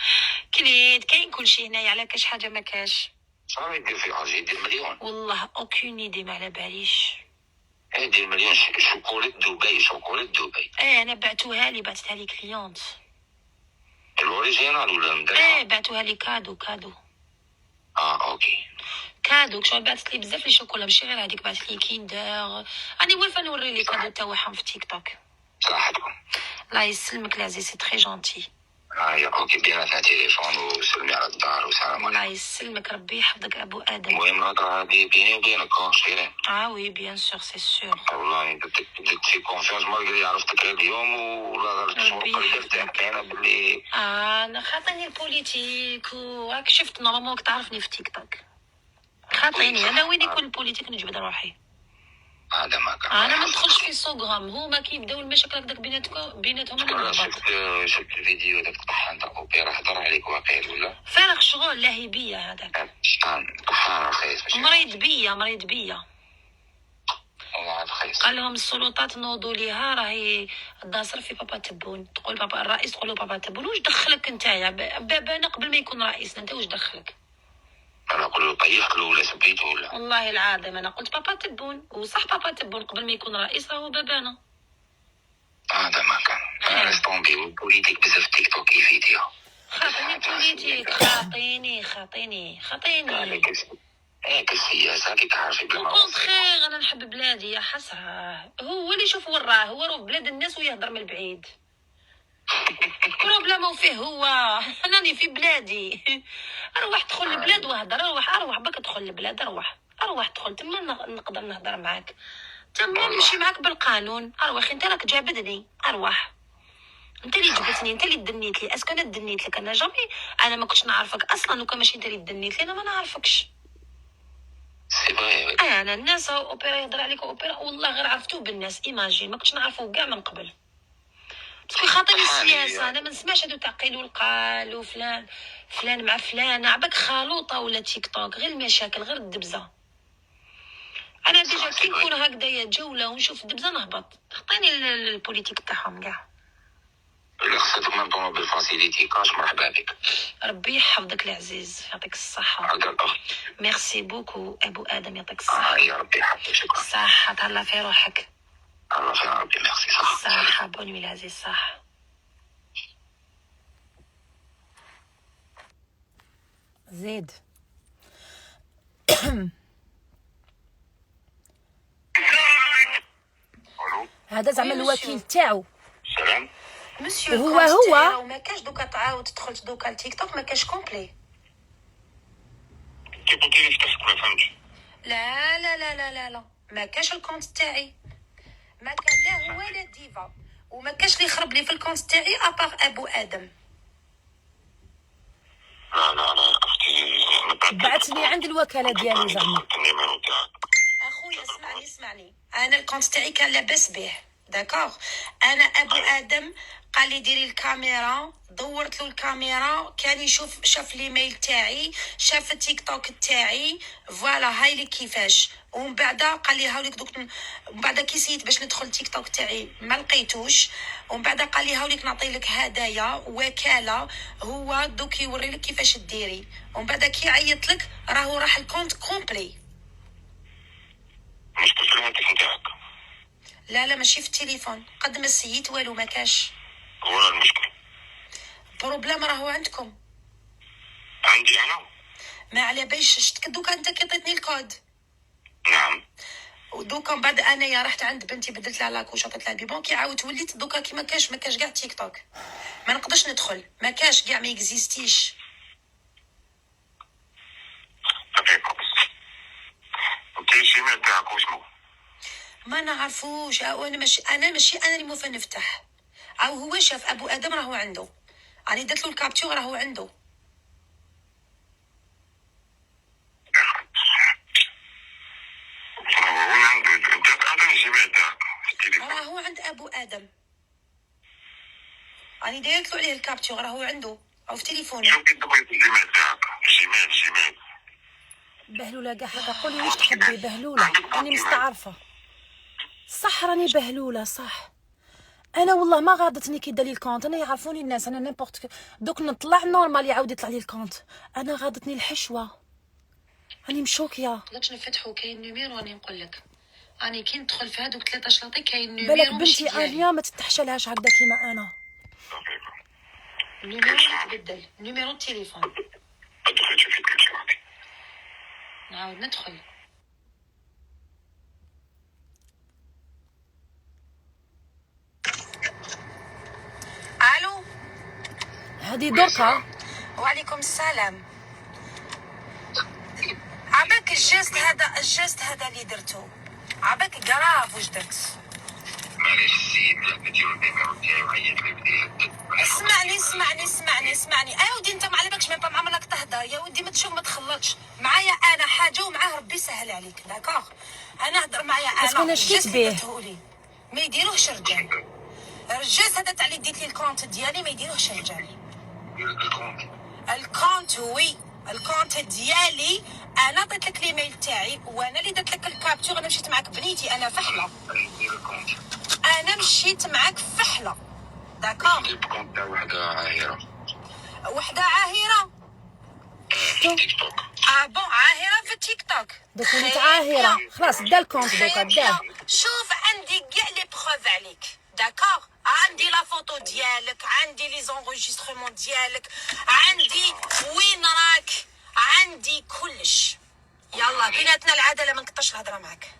كليت كاين كلشي هنايا، على كاش حاجه ما كاش. صافي يدير في حاجه يدير مليون. والله اوكين ايدي ما على باليش. يدير مليون شوكولا دبي. انا بعتوها لي كليونت. الاوريجينال ولا مدرسه؟ بعتوها لي كادو. اوكي. كادو شغل بعثت لي بزاف لي شوكولا ماشي غير هذيك، بعثت لي كيندر. راني واقفه نوري لي كادو تاعهم في تيك توك. صراحتكم الله يسلمك العزيز سي تري جونتي. اوكي بيناتنا تليفون وسلمي على الدار وسلام الله عليكم. يسلمك ربي يحفظك ابو ادم. المهم الهضره هذه بيني وبينك شيرين. وي بيان سور سي سور. والله درت في كونفيونس مالغري عرفتك اليوم ولا درت شغل قلت انا باللي انا خاطيني البوليتيك وراك شفت نورمالك تعرفني في تيك توك. خاطيني انا وين يكون البوليتيك نجبد روحي. هذا ما كان. انا ما ندخلش في سوغرام، هما كيبداو المشاكل هكذاك بيناتهم انا انا نهبط. شفت الفيديو داك الطحان تاع اوبيرا هضر عليك واقيلا ولا فارغ شغل لاهي هذاك. طحان رخيص ماشي مريض بيا والله خير قال لهم السلطات نوضوا ليها راهي داصر في بابا تبون. تقول بابا الرئيس، تقول له بابا تبون. واش دخلك نتايا بابانا قبل ما يكون رئيسنا؟ انت واش دخلك؟ انا نقول له طيحت له ولا سبيته ولا؟ والله العظيم انا قلت بابا تبون، وصح بابا تبون قبل ما يكون رئيس راهو بابانا. هذا ما كان. انا ريسبوندي بوليتيك بزاف تيك توك يفيديها. خاطيني بوليتيك، خاطيني هيك السياسة كي تعرفي بلا ما كونتخيغ. انا نحب بلادي يا حسره. هو اللي يشوف وين راه، هو راه في بلاد الناس ويهضر من البعيد. بروبليمو فيه هو. راني في بلادي. اروح دخل البلاد وهضر. اروح بك ادخل البلاد. اروح دخل تما نقدر نهضر معاك تما، نمشي معاك بالقانون. اروح انت راك جابدني. اروح انت اللي جبتني، انت اللي دنيت لي. اسكو انا دنيت لك؟ انا جامي. انا ما كنتش نعرفك اصلا، وكان ماشي انت اللي دنيت لي انا ما نعرفكش. سي فري. انا الناس اوبرا يهضر عليك اوبرا، والله غير عرفتو بالناس. ايماجين ما كنتش نعرفو كاع من قبل. باسكو خاطرني السياسه. انا ما نسمعش هادو تاع قيل والقال وفلان فلان مع فلان. عباك خلوطه ولا تيك توك، غير المشاكل، غير الدبزه. انا ديجا كي نكون هكذايا جوله ونشوف الدبزه نهبط. خطيني البوليتيك تاعهم كاع. إلا خصك من طونو بالفاسيليتي كاش مرحبا بك. ربي يحفظك العزيز، يعطيك الصحه. هذا الأخ. ميرسي بوكو ابو ادم، يعطيك الصحه. يا ربي يحفظك. شكرا. صحه، تهلا في روحك. الله في ربي. ميرسي. صحه بونوي العزيز. صح. زيد. الو. هذا زعما الوكيل تاعو. سلام. مسيو هو ما كاش دوكا تعاود دخلت دوكا التيك توك ما كاش كومبلي. كي قلتي لي فتحت ما فهمتش. لا لا لا لا لا لا، ما كاش الكونت تاعي. ما كان لا هو لا ديفا، وما كاش اللي يخرب لي في الكونت تاعي ابار ابو ادم. لا اختي بعثني عند الوكاله ديالي زعما. النيميرو تاعك. اخويا اسمعني انا الكونت تاعي كان لاباس به داكوغ. انا ابو ادم قال لي ديري الكاميرا، دورت له الكاميرا، كان يشوف، شاف ليميل تاعي، شاف التيك توك تاعي، فوالا هاي لي كيفاش. ومن بعد قال لي هاوليك دوك. من بعد كي سيت باش ندخل التيك توك تاعي ما لقيتوش. ومن بعد قال لي هاوليك نعطي لك هدايا وكاله، هو دوك يوري لك كيفاش ديري. ومن بعد كي عيط لك راهو راح الكونت كومبلي. مشكل في الهاتف تاعك. لا ماشي في التليفون، قد ما سيت والو ما كاش. ولا المشكل بروبليم راهو عندكم. عندي انا. ما على باليش شتك دوكا انت كي عطيتني الكود. نعم. ودوكا من بعد انايا رحت عند بنتي بدلت لها لاكوش عطيت لها البيبون، كي عاودت وليت دوكا كي ما كاش كاع تيك توك. ما نقدرش ندخل، ما كاش كاع، ما اكزيستيش. دقيقة. انت الجيميل تاعك وشنو؟ ما نعرفوش. انا ماشي انا اللي موفى نفتح. او هو شاف ابو ادم راهو عنده، راني درت له الكابتور راهو عنده. راهو عند ابو ادم، راني دايرت له عليه الكابتور راهو عنده او في تليفونه. شوف كي تبغي الجيميل تاعك. جيميل بهلوله كاع حقا. قولي واش تحبي بهلوله؟ راني مستعرفه. صح راني بهلوله صح. انا والله ما غاضتني كي دالي الكونت. انا يعرفوني الناس، انا نيمبورت دوك نطلع نورمال يعاود يطلع لي الكونت. انا غاضتني الحشوه، راني مشوكيه. نقدرش نفتحو، كاين نيميرو راني نقول لك. راني كي ندخل في هذوك 3 شلاطي كاين نيميرو. بالك بنتي انيا ما تتحشلهاش هكذا كيما انا. النيميرو يتبدل، نيميرو التليفون. ادخل شوفي كل شيء. نعاود ندخل. الو. هذه دركا. وعليكم السلام. عباك الجست هذا اللي درتو، عباك كراف واش درت؟ معليش السيد نديرو النيميرو تاعي وعيط لي بدا اسمعني يا ودي انت ما على بالكش ما معاملك تهدر يا ودي، ما تشوف ما تخلطش معايا انا حاجه ومعاه ربي يسهل عليك داكوغ. انا هضر معايا باسكو انا شكيت به. ما يديروهش رجال. الرجال هذا تاع اللي ديت لي الكونت ديالي ما يديروهش رجال. الكونت وي الكونت ديالي، انا عطيت لك الايميل تاعي وانا اللي درت لك الكابتور. انا مشيت معاك بنيتي، انا فحله، انا مشيت معاك فحله. داكور. جبت كونت تاع وحده عاهره تيك توك. بون عاهره في تيك توك. دوك وليت عاهره خلاص دا الكونت دوكا داه. شوف عندي كاع لي بروف عليك. داكور. عندي لا فوتو ديالك، عندي لي زونغيسترمون ديالك، عندي وين راك، عندي كلش. يلا بيناتنا العداله، ما نقطعش الهضره معاك.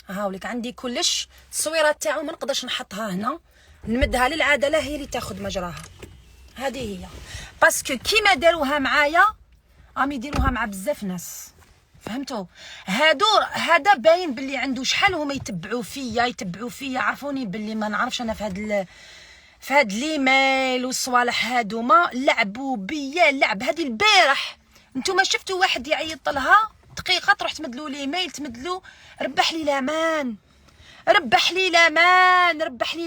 هاولك عندي كلش. التصويرات تاعو ما نقدرش نحطها هنا، نمدها للعداله هي اللي تاخذ مجراها. هذه هي باسكو كيما داروها معايا راهم يديروها مع بزاف ناس، فهمتوا؟ هذا باين باللي عنده شحال هما يتبعوا فيا عرفوني باللي ما نعرفش انا في هاد الايميل والصوالح هادوما. لعبوا بيا لعب. هذه البارح نتوما شفتوا واحد يعيط لها دقيقه تروح تمدلو الايميل، تمدلو ربح لي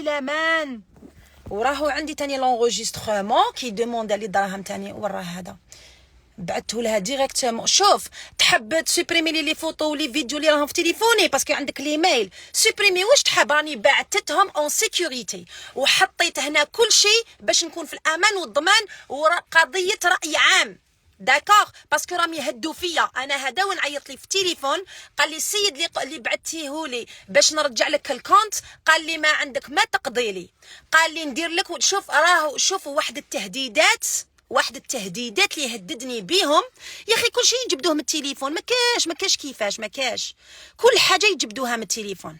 لامان. وراهو عندي تاني لونغوجيسترومون كي دوموند لي دراهم تاني. وراه هذا بعثته لها ديريكتومون. شوف تحب تسوبريمي لي فوتو ولي فيديو اللي راهم في تليفوني باسكو عندك ليميل، سوبريمي واش تحب. راني بعثتهم اون سيكوريتي وحطيت هنا كل شيء باش نكون في الامان والضمان وقضيه راي عام. داكوغ باسكو راهم يهدوا فيا انا. هذا وين عيط لي في التليفون قال لي السيد اللي بعثتيه لي باش نرجع لك الكونت، قال لي ما عندك ما تقضي لي، قال لي ندير لك. شوف راهو شوفوا واحد التهديدات اللي يهددني بيهم. يا اخي كل شيء يجبدوه من التليفون، ما كاش كيفاش، ما كاش كل حاجه يجبدوها من التليفون،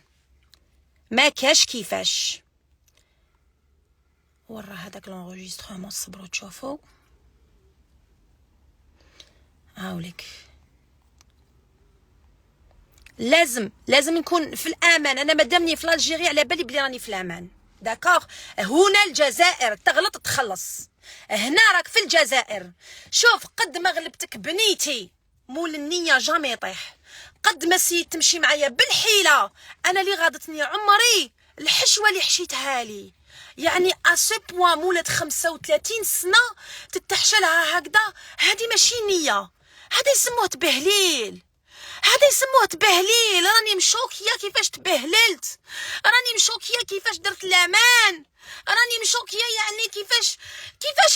ما كاش كيفاش. ورا هذاك لونغيسترومون صبروا تشوفوا. هاوليك لازم نكون في الامان. انا مادامني في الجيري على بالي بلي راني في الامان. داكوغ. هنا الجزائر، تغلط تخلص. هنا راك في الجزائر. شوف قد ما غلبتك بنيتي مول النيه جامي يطيح، قد ما سيت تمشي معايا بالحيله. انا اللي غاضتني عمري الحشوه اللي حشيتها لي، يعني اسو بوان مولات 35 سنه تتحشى لها هكذا. هذه ماشي نيه، هذا يسموه تبهليل. راني مشوكيه كيفاش تبهللت، راني مشوكيه كيفاش درت الامان، راني مشوكيه يعني كيفاش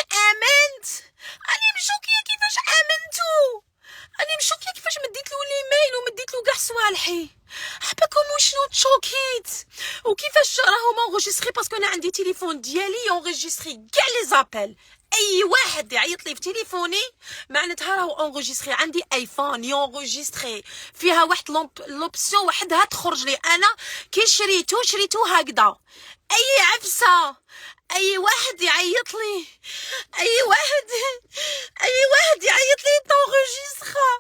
امنت، راني مشوكيه كيفاش امنتو، راني مشوكيه كيفاش مديت له الايميل ومديت له كاع صوالحي. حبكم وشنو تشوكيت وكيفاش راهو مونغوجيستري باسكو انا عندي تليفون ديالي يونغوجيستري كاع لي زابيل. اي واحد يعيط لي في تليفوني معناتها راهو اونغوجيستري. عندي ايفون يونغوجيستري فيها واحد لوبسيون وحدها تخرج لي. انا كي شريتو هكذا. اي عفسه، اي واحد يعيط لي، اي واحد يعيط لي تونغوجيسترا.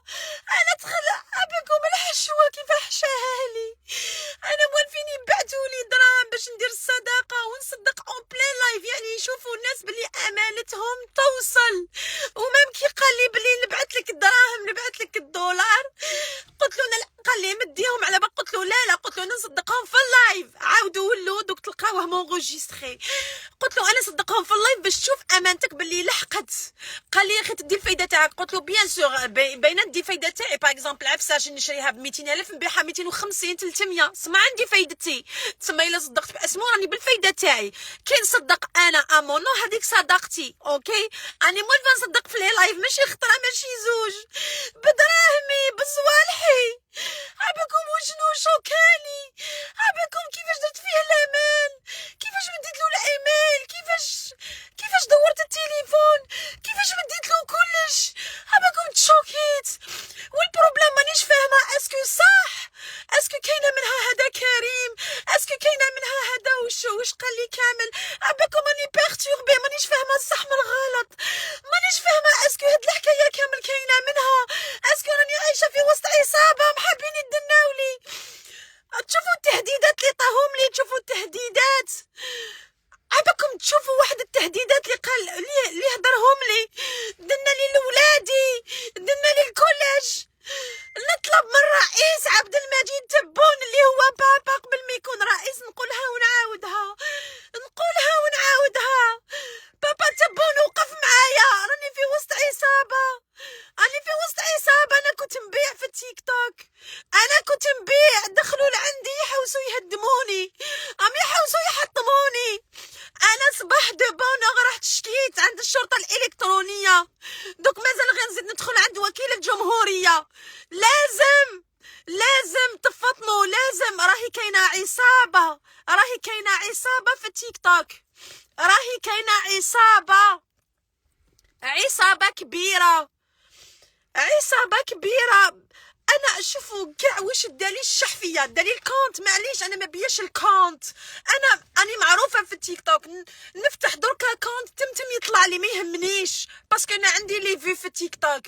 انا تخلى ابكم الحشوه كيف حشاها لي. انا موالفين يبعثوا لي دراهم باش ندير الصداقه ونصدق اون بلين لايف، يعني يشوفوا الناس بلي امانتهم توصل. ومام كي قال لي بلي نبعث لك الدراهم نبعث لك الدولار، قلت له قال لي مديهم على بالك. قلت له لا، قلت له نصدقهم في اللايف. عاودوا ولوا دوك تلقاوه مونغوجيستري. قلت له انا صدقهم في اللايف باش تشوف امانتك باللي لحقت. قال لي يا اخي تدي الفايده تاعك. قلت له بيان سور باينه ندي الفايده تاعي. باغ اكزومبل عفسه نشريها ب 200,000 نبيعها 250 300 سما عندي فايدتي. تسمى الا صدقت باسمو راني بالفايده تاعي. كي نصدق انا امونو هذيك صداقتي. اوكي راني موالفه نصدق في لي لايف ماشي خطره ماشي زوج، بدراهمي بصوالحي. عباكم وشنو شوكاني، عباكم كيفاش درت فيه الامان، كيفاش مديت له الايميل، كيفاش دورت التليفون، كيفاش مديت له كلش. عباكم تشوكيت. والبروبليم مانيش فاهمه اسكو صح، اسكو كاينه منها هذا كريم، اسكو كاينه منها هذا واش قال لي كامل. عباكم راني بيرتوربي مانيش فاهمه الصح من الغلط، مانيش فاهمه اسكو هاد الحكايه كامل كاينه منها، اسكو راني عايشه في وسط عصابه حابين يدناولي. تشوفوا التهديدات اللي طاهم لي، تشوفوا التهديدات. عباكم تشوفوا واحد التهديدات اللي قال اللي هضرهم لي. دنا لي لولادي، دنا لي الكوليج. نطلب من الرئيس عبد المجيد تبون اللي هو بابا قبل ما يكون رئيس، نقولها ونعاودها. الشرطه الالكترونيه. دوك مازال غنزيد ندخل عند وكيل الجمهوريه. لازم تفطنوا، لازم. راهي كاينه عصابه في التيك توك، راهي كاينه عصابه كبيره. انا شوفوا كاع واش دالي الشحفيه، دالي الكونت. معليش انا ما بياش الكونت، اني معروفه في التيك توك. نفتح دركا كونت تمتم يطلع لي، ما يهمنيش باسكو انا عندي لي في التيك توك.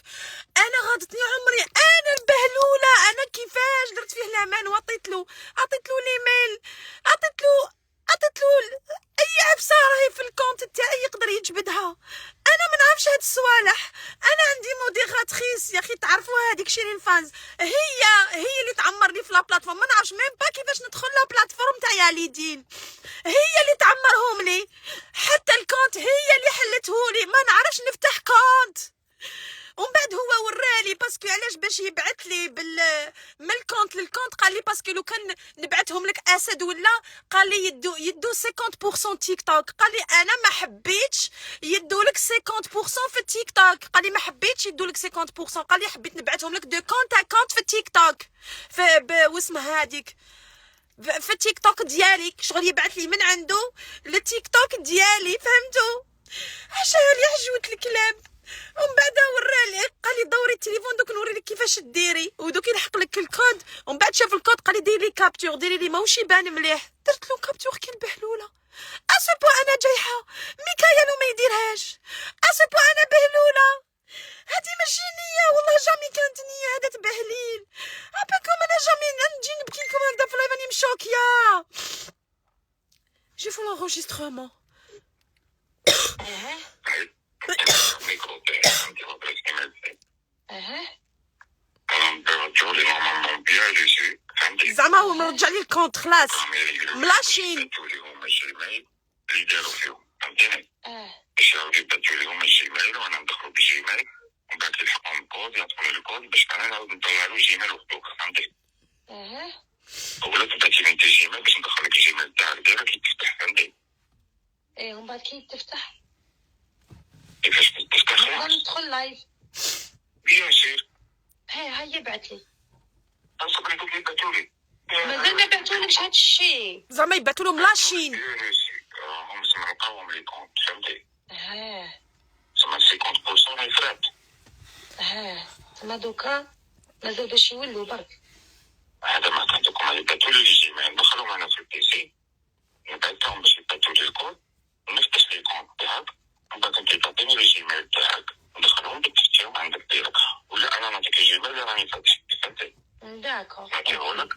انا غاضتني عمري، انا البهلوله. انا كيفاش درت فيه الامان وعطيت له الايميل، عطيت له اي عفسه راهي في الكونت تاعي يقدر يجبدها. انا ما نعرفش هاد الصوالح. انا عندي موديراتريس يا اخي، تعرفوها هذيك شيرين فانز، هي اللي تعمر لي في لا بلاتفورم. ما نعرفش ميم با كيفاش ندخل لا بلاتفورم تاع ياليدين، هي اللي تعمرهم لي. حتى الكونت هي اللي حلتهولي، ما نعرفش نفتح كونت. ومن بعد هو ورالي باسكو علاش باش يبعث لي من الكونت للكونت. قال لي باسكو لو كان نبعثهم لك اسد ولا، قال لي يدو 50% تيك توك. قال لي انا ما حبيتش يدو لك 50% في التيك توك. قال لي ما حبيتش يدو لك 50%. قال لي حبيت نبعثهم لك دو كونت في التيك توك، واسمها هذيك في التيك توك ديالي. شغل يبعث لي من عنده للتيك توك ديالي، فهمتوا؟ عشان يحجوت الكلام. ومن بعد ورالي قال لي دوري التليفون دوك نوري لك كيفاش ديري، ودوك يلحق لك الكود. ومن بعد شاف الكود قال لي ديري لي كابتور، ديري لي ماهوش يبان مليح. درت له كابتور كي البهلوله. اسبو انا جايحه، ميكايل وما يديرهاش. اسبو انا بهلوله، هادي ماشي نيه والله، جامي كانت نيه، هذا تبهليل. اباكم انا جامي نجي نبكي لكم هكذا في لايف، راني مشوكيه. جي فو لونغوجيسترومون. الميكرو تاعي عندي هضرت كيما هكا. رجعولي نورمالمون بيان جيسي، فهمتي؟ زعما هو مرجع لي الكونت خلاص ملاشين. باتولي هما الجيميل اللي داروا فيهم، فهمتيني؟ باش يعاودو باتولي هما الجيميل وانا ندخلو بالجيميل، ومن بعد يلحقهم الكود يعطوني الكود باش انا نعاود نطلع له الجيميل وحدوك، فهمتي؟ ولا تبعتي لي انت الجيميل باش ندخل لك الجيميل تاعك ديالك يتفتح، فهمتي؟ ومن بعد كي تفتح كيفاش تفتح خلاص؟ ندخل لايف. بيان سير. هيا بعت لي. صبري دوك يبعتولي. مازال ما بعتولكش هاد الشيء. زعما يبعثوا لهم لاشين. هم سمعوا لقاوهم لي كونت، فهمتي؟ سما 50% راهي فرات. تما دوكا مازال باش يولوا برك. هذا ما عندكم يبعتولي الجيميل ندخلهم انا في البيسي، نبعثهم باش يبعتولي الكود، نفتح لي كونت تاعك، ومن بعد انت تعطيني الجيميل تاعك ندخلهم بالتفتيهم عندك ديالك، ولا انا نعطيك الجيميل اللي راني فاتح، فهمتي؟ داكور. نعطيهولك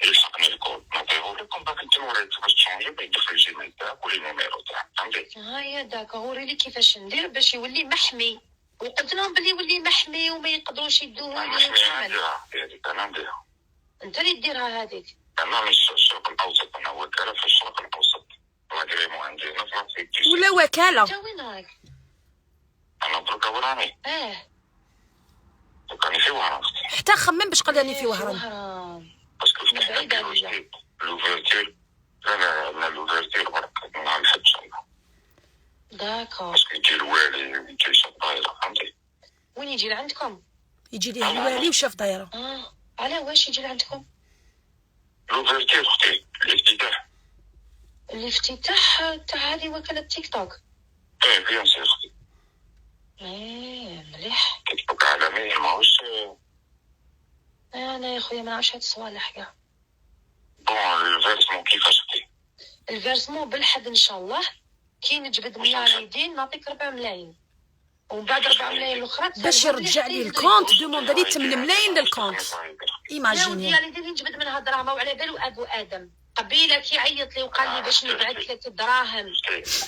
يلحقني الكود، نعطيهولك ومن بعد انت وريت باش تشونجي يدخل الجيميل تاعك ولي نيميرو تاعك، فهمتي؟ هيا داكور، وريلي كيفاش ندير باش يولي محمي. وقلت لهم بلي يولي محمي وما يقدروش يدوه لي. انا نديرها. انت اللي ديرها هذيك. انا مش الشرق الاوسط، انا وكاله في الشرق الاوسط، لاغريمون عندي هنا في راسي. ولا وكاله. انت وين راك؟ انا بركا وراني. راني في وهران. حتى خمم باش قال لي في وهران. باسكو فتحنا لوفيرتير. لا لوفيرتير برك مع الحد ان شاء الله. داكور. باسكو يجي الوالي ويجي شاف دايره، فهمتي؟ وين يجي لعندكم؟ يجي ليه الوالي وشاف دايره. على واش يجي لعندكم؟ لوفيرتير اختي، الافتتاح. الافتتاح تاع هذه وكالة تيك توك. بيان سير اختي. مليح. تيك توك عالمي ماهوش. انا يا خويا ما نعرفش هاد الصوالح كاع. بون الفيرسمون كيفاش اختي؟ الفيرسمون بالحد ان شاء الله كي نجبد ملياردين نعطيك 4 ملايين، ومن بعد 4 ملايين الاخرى باش يرجع لي الكونت. دوموند لي 8 ملايين للكونت. ايماجيني ديالي اللي نجبد منها دراهم وعلى بالو ابو ادم قبيله كيعيط لي وقال لي باش نبعث لك الدراهم.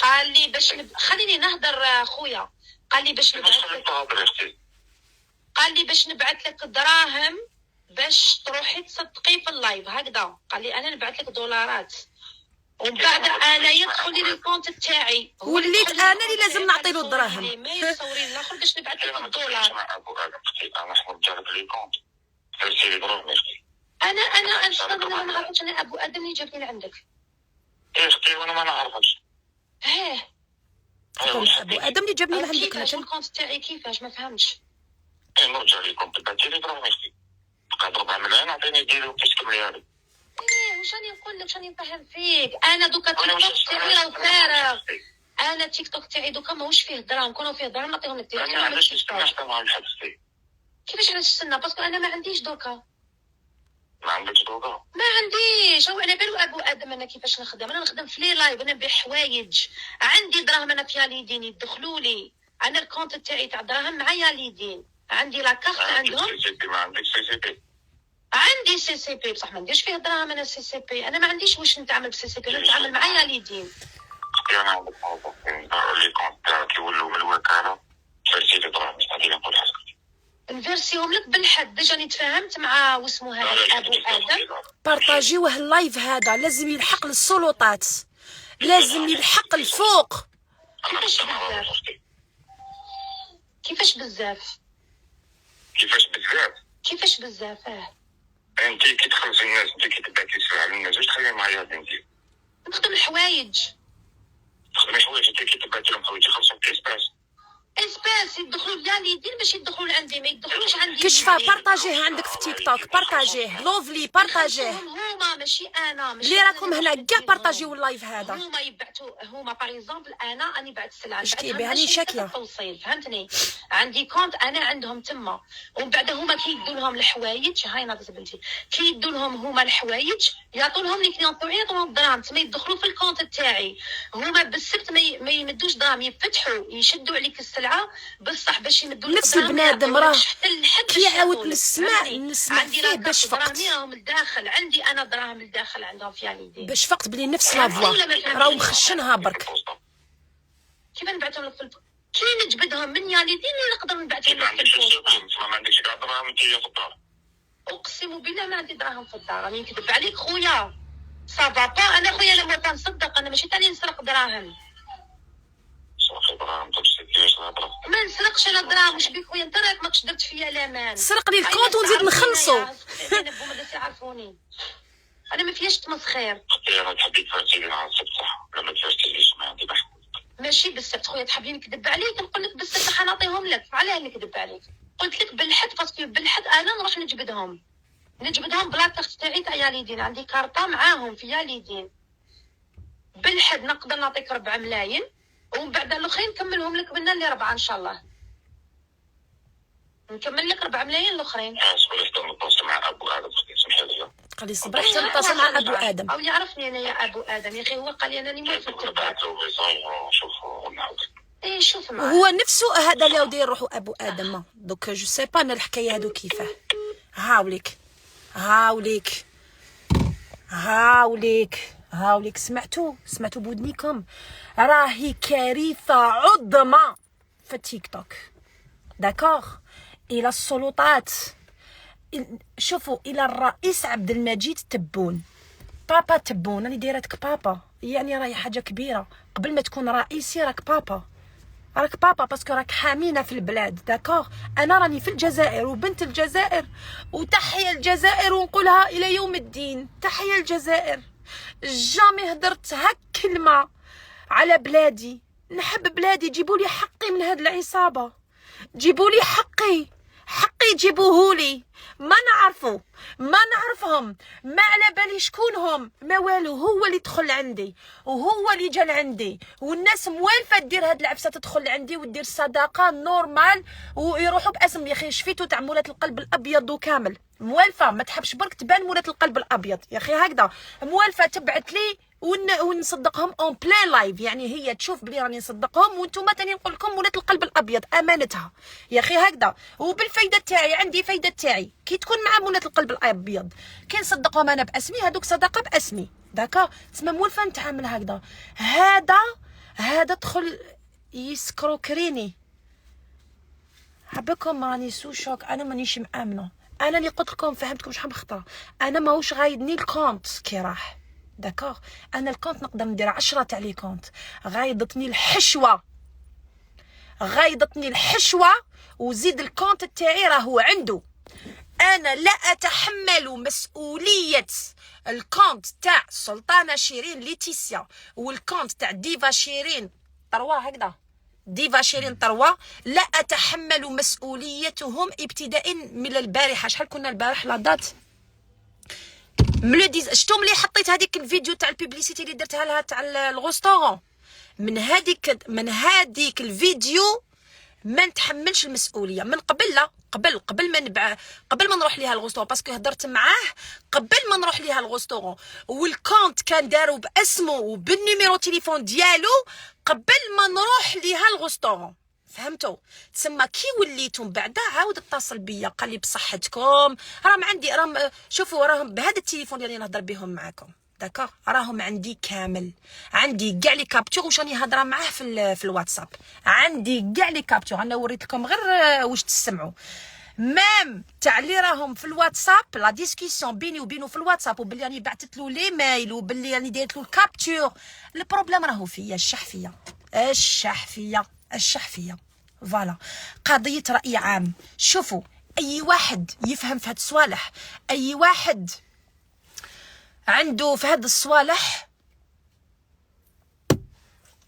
قال لي باش خليني نهضر خويا. قال لي باش نبعث لك، قال لي باش نبعث لك الدراهم باش تروحي تصدقي في اللايف هكذا. قال لي انا نبعث لك دولارات ومن بعد انا يدخل لي الكونت تاعي. وليت انا اللي لازم نعطي له الدراهم. ما يصورين الاخر باش نبعث لك الدولار. انا حنرجع لك لي كونت ارسلي لي دراهم اختي. انا نشتغل ما نعرفش. انا ابو ادم اللي جابني لعندك. اختي وانا ما نعرفش. ابو ادم اللي جابني لعندك كيفاش مثلا. الكونت تاعي كيفاش ما فهمتش. نرجع لكم تبعتي لي دراهم اختي، بقى 4 ملايين عطيني ديرو كيش كمليها لي. واش راني نقول لك، واش راني نفهم فيك؟ انا دوكا تيك توك تاعي راه فارغ. انا تيك توك تاعي دوكا ماهوش فيه دراهم، كونوا فيه دراهم نعطيهم لك انا ديريكت. ما عنديش نستنى مع الحد فيه. كيفاش علاش تستنى؟ باسكو انا ما عنديش دوكا، ما عندكش دوكا؟ ما عنديش. هو على بالو ابو ادم انا كيفاش نخدم. انا نخدم في لي لايف، انا نبيع حوايج، عندي دراهم انا في ياليدين يدخلوا لي. انا الكونت تاعي تاع دراهم مع ياليدين، عندي لا كارت عندهم. ما عندك سي سي بي؟ عندي سي سي بي بصح ما نديرش فيه دراهم. انا سي سي بي انا ما عنديش واش نتعامل بسي سي بي، انا نتعامل مع ياليدين. انا عندك موضوع لي كونت تاعك يولوا من الوكاله فرسي لي دراهم مش غادي نقول حاجه. نفرسيهم لك بالحد. ديجا ني تفاهمت مع واسمو هذا ابو ادم. بارطاجيوه اللايف هذا، لازم يلحق للسلطات، لازم يلحق الفوق. كيفاش بزاف؟ كيفاش بزاف؟ كيفاش بزاف؟ كيفاش بزاف؟ انت كي تخلصي الناس، انت كي تبعتي السلعه للناس واش تخلي معايا بنتي؟ نخدم الحوايج. تخدمي حوايج، انت كي تبعتي لهم حوايج يخلصوا كيسباس. اسباس يدخلوا لياليدين باش يدخلوا لعندي، ما يدخلوش عندي. كشفه بارطاجيه عندك في تيك توك، بارطاجيه لوفلي، بارطاجيه هما ماشي انا. اللي راكم هنا كاع بارطاجيو اللايف هذا. هما يبعثوا. هما باغ اكزومبل انا راني بعت السلعه شتي نبعثها بها راني ماشي شاكله. التوصيل، فهمتني؟ عندي كونت انا عندهم تما، ومن بعد هما كيدوا لهم الحوايج. هاي ناقص بنتي، كيدوا لهم هما الحوايج يعطوا لهم لي كليون تاعي، يعطوا لهم الدراهم تما يدخلوا في الكونت تاعي. هما بالسبت ما يمدوش دراهم، يفتحوا يشدوا عليك السلعه بصح باش يمدوا لك نفس البنادم راه كي يعاود نسمع نسمع فيه باش فقت، دراهمهم الداخل عندي انا، دراهم الداخل عندهم في ياليدين. باش فقت بلي نفس لافوا راهو مخشنها برك. كيف نبعثهم لك كي نجبدهم من ياليدين نقدر نبعثهم لك في البوسطه. ما عندكش كاع دراهم انت في الدار؟ اقسم بالله ما عندي دراهم في الدار، راني نكذب عليك خويا. صافا با انا خويا انا ما كنصدق، انا ماشي تاني نسرق دراهم. صافي دراهم تمشي كيفاش نهضر؟ ما نسرقش انا دراهم. واش بيك خويا انت راك ما درت فيا الامان. سرق لي الكونت ونزيد نخلصو. انا بوما داس يعرفوني، انا ما فيهاش تمسخير. اختي انا تحبي تفرسي لي نهار السبت صح؟ ولا ما تفرسيليش ما عندي بحث. ماشي بالسبت خويا، تحبني نكذب عليك؟ نقول لك بالسبت حنعطيهم لك. علاه نكذب عليك؟ قلت لك بالحد، باسكو بالحد انا نروح نجبدهم بلا كارت تاعي تاع ياليدين. عندي كارطه معاهم في ياليدين. بالحد نقدر نعطيك 4 ملايين، ومن بعد الاخرين نكملهم لك منا اللي 4 ان شاء الله. نكمل لك 4 ملايين الاخرين. صبري حتى نتواصل مع ابو ادم اختي سمحي لي. قال لي صبري حتى نتصل مع ابو ادم. او يعرفني انا يا ابو ادم يا اخي. هو قال لي انا موافق تبعت. شوفوا ونعاود. ايه شوف معاه. هو نفسه هذا اللي يودي يروحوا ابو ادم. دوك جو سي با انا الحكايه هادو كيفاه. هاوليك سمعتوا بودنيكم، راهي كارثه عظمى في التيك توك. داكوغ الى السلطات، شوفوا الى الرئيس عبد المجيد تبون، بابا تبون، راني دايرتك بابا، يعني راهي حاجه كبيره. قبل ما تكون رئيسي راك بابا باسكو راك حامينا في البلاد. داكوغ انا راني في الجزائر وبنت الجزائر، وتحيا الجزائر ونقولها الى يوم الدين. تحيا الجزائر. جامي هدرت هاك كلمه على بلادي. نحب بلادي. جيبوا لي حقي من هاد العصابه، جيبوا لي حقي جيبوهولي. ما نعرفهم، ما على بالي شكونهم، ما والو. هو اللي دخل عندي وهو اللي جا عندي، والناس موالفه دير هاد العفسه، تدخل عندي ودير صداقه نورمال ويروحوا باسم. يا اخي شفيتو تاع مولات القلب الابيض وكامل موالفه، ما تحبش برك تبان مولات القلب الابيض. يا اخي هكذا موالفه تبعت لي ونصدقهم اون بلان لايف، يعني هي تشوف بلي راني نصدقهم وانتم تاني نقول لكم ولات القلب الابيض امانتها. يا اخي هكذا. وبالفايده تاعي عندي فايده تاعي كي تكون مع ولات القلب الابيض، كي نصدقهم انا باسمي، هذوك صدقه باسمي. داكا تسمى مولفه نتعامل هكذا. هذا دخل يسكروكريني. حبكم راني سو شوك، انا مانيش مامنه. انا اللي قلت لكم فهمتكم شحال من خطره. انا ماهوش غايدني الكونت كي راح. داكوغ انا الكونت نقدر ندير 10 تاع لي كونت. غايضتني الحشوه وزيد الكونت تاعي راهو عنده. انا لا اتحمل مسؤوليه الكونت تاع سلطانه شيرين ليتيسيا والكونت تاع ديفا شيرين 3 هكذا ديفا شيرين طروا لا اتحمل مسؤوليتهم ابتداء من البارحه. شحال كنا البارح لا دات ملو شفتو ملي حطيت هذيك الفيديو تاع البيبليسيتي اللي درتها لها تاع الغوستورون، من هذيك الفيديو ما نتحملش المسؤوليه. من قبل لا قبل ما نروح ليها الغوستورون، باسكو هضرت معاه قبل ما نروح ليها الغوستورون، والكونت كان دارو باسمه وبالنيميرو تليفون ديالو قبل ما نروح ليها الغوستورون. فهمتوا؟ تسمى كي وليتم بعدا عاود اتصل بيا قال لي بصحتكم راهم عندي، راهم شوفوا راهم بهذا التليفون اللي نهضر بهم معاكم داكوغ، راهم عندي كامل، عندي كاع لي كابتور واش راني هضره معاه في الواتساب، عندي كاع لي كابتور. انا وريت لكم غير واش تسمعوا مام تاع اللي راهم في الواتساب، لا ديسكسيون بيني وبينه في الواتساب، وبلي راني بعثت له لي مايل، وبلي راني دايرت له الكابتور. البروبليم راهو فيا الشحفيه فوالا. قضيه راي عام. شوفوا اي واحد يفهم في هاد الصوالح، اي واحد عنده في هاد الصوالح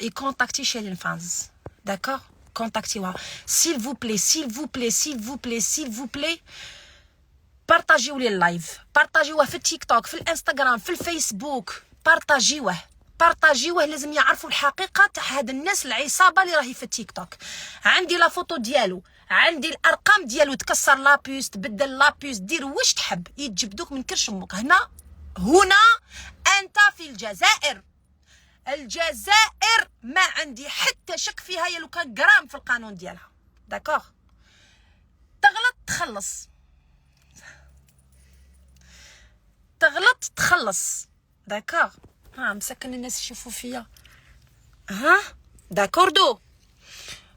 يكونتاكتي شيرين فانز داكوغ، كونتاكتيوها سيل فو بلي بارطاجيو لي اللايف، بارطاجيوه في التيك توك، في الانستغرام، في الفيسبوك، بارطاجيوه لازم يعرفوا الحقيقه تاع هاد الناس العصابه اللي راهي في التيك توك. عندي لا فوتو ديالو، عندي الارقام ديالو، تكسر لابيس، تبدل لابيس، دير واش تحب، يتجبدوك من كرش امك. هنا انت في الجزائر ما عندي حتى شك فيها، يا لو كان جرام في القانون ديالها داكوغ. تغلط تخلص داكوغ. مسكن الناس يشوفوا فيا داكوردو.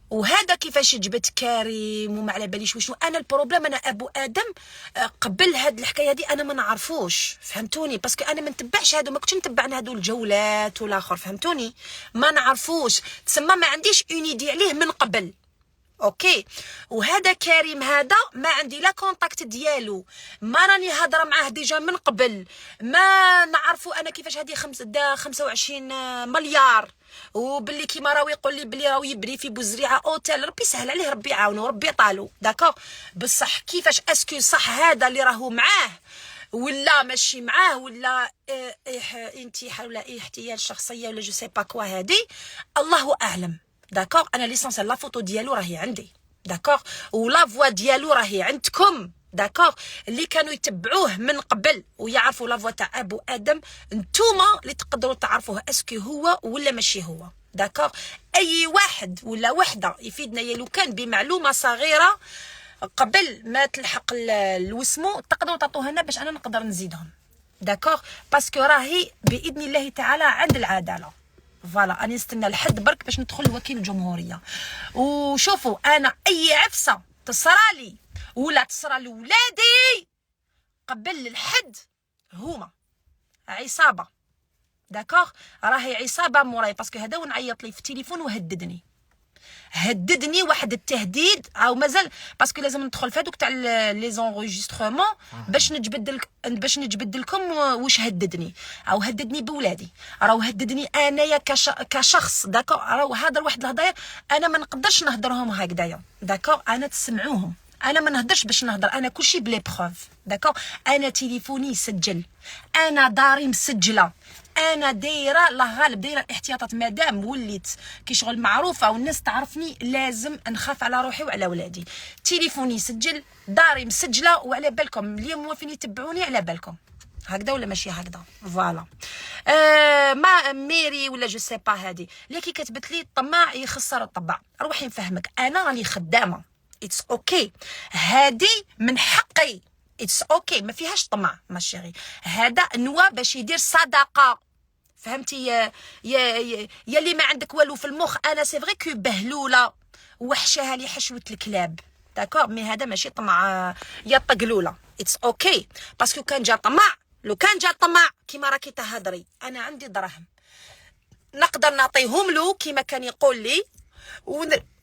وهذا كيفاش جبت كريم وما على باليش وشنو. انا البروبليم انا ابو ادم قبل هاد الحكايه هادي انا ما نعرفوش، فهمتوني؟ باسكو انا ما نتبعش هادو، ما كنتش نتبع هادو الجولات والاخر، فهمتوني؟ ما نعرفوش، تسمى ما عنديش اون ايدي عليه من قبل. اوكي. وهذا كريم هذا ما عندي لا كونتاكت ديالو، ما راني هضره معاه ديجا من قبل، ما نعرفوا انا كيفاش هادي 25 مليار، وباللي كيما راهو يقول لي بلي راهو يبني في بوزريعه اوتيل. ربي يسهل عليه، ربي يعاونه، ربي طالو داكوغ. بصح كيفاش اسكو صح هذا اللي راهو معاه ولا ماشي معاه، ولا انتحار ولا احتيال شخصيه ولا جو سي با كوا، هادي الله اعلم داكوغ. انا ليسونسيال لا فوتو ديالو راهي عندي داكوغ، ولا فوا ديالو راهي عندكم داكوغ. اللي كانوا يتبعوه من قبل ويعرفوا لا فوا تاع ابو ادم، نتوما اللي تقدروا تعرفوه اسكو هو ولا ماشي هو داكوغ. اي واحد ولا وحده يفيدنا يا لو كان بمعلومه صغيره قبل ما تلحق الوسمو، تقدروا تعطوها لنا باش انا نقدر نزيدهم داكوغ. باسكو راهي باذن الله تعالى عند العداله فوالا. اني نستنى لحد برك باش ندخل لوكيل الجمهوريه. وشوفوا انا اي عفسه تصرالي ولا تصرى لولادي قبل الحد هما عصابه داكوغ، راهي عصابه موراي. باسكو هذا ونعيط لي في التليفون وهددني واحد التهديد، او مازال باسكو لازم ندخل في هذوك تاع لي زونغيسترومون باش نجبد لكم واش هددني. او هددني بولادي، راهو هددني انايا كشخص داكو. راهو هذا واحد الهضايا انا ما نقدرش نهضرهم هكذايا داكو. انا تسمعوهم، انا ما نهضرش باش نهضر، انا كلشي بلي بروف داكو. انا تليفوني يسجل، انا داري مسجله، انا دايره الله غالب، دايره الاحتياطات. مادام وليت كي شغل معروفه والناس تعرفني لازم نخاف على روحي وعلى ولادي. تليفوني يسجل، داري مسجله، وعلى بالكم اليوم موافين يتبعوني على بالكم هكذا ولا ماشي هكذا فوالا. ما ميري ولا جو سي با هادي اللي كي كتبت لي الطماع يخسر الطبع. روحي نفهمك، انا راني خدامه، اتس اوكي. هادي من حقي، اتس اوكي، ما فيهاش طمع ما شيري. هذا نوا باش يدير صدقه، فهمتي يا اللي ما عندك والو في المخ. انا سي فري كو بهلوله وحشاها لي حشوه الكلاب داكور، مي هذا ماشي طمع يا طقلوله. اتس اوكي. باسكو كان جا طمع، لو كان جا طمع كيما راكي تهضري، انا عندي دراهم نقدر نعطيهم له كيما كان يقول لي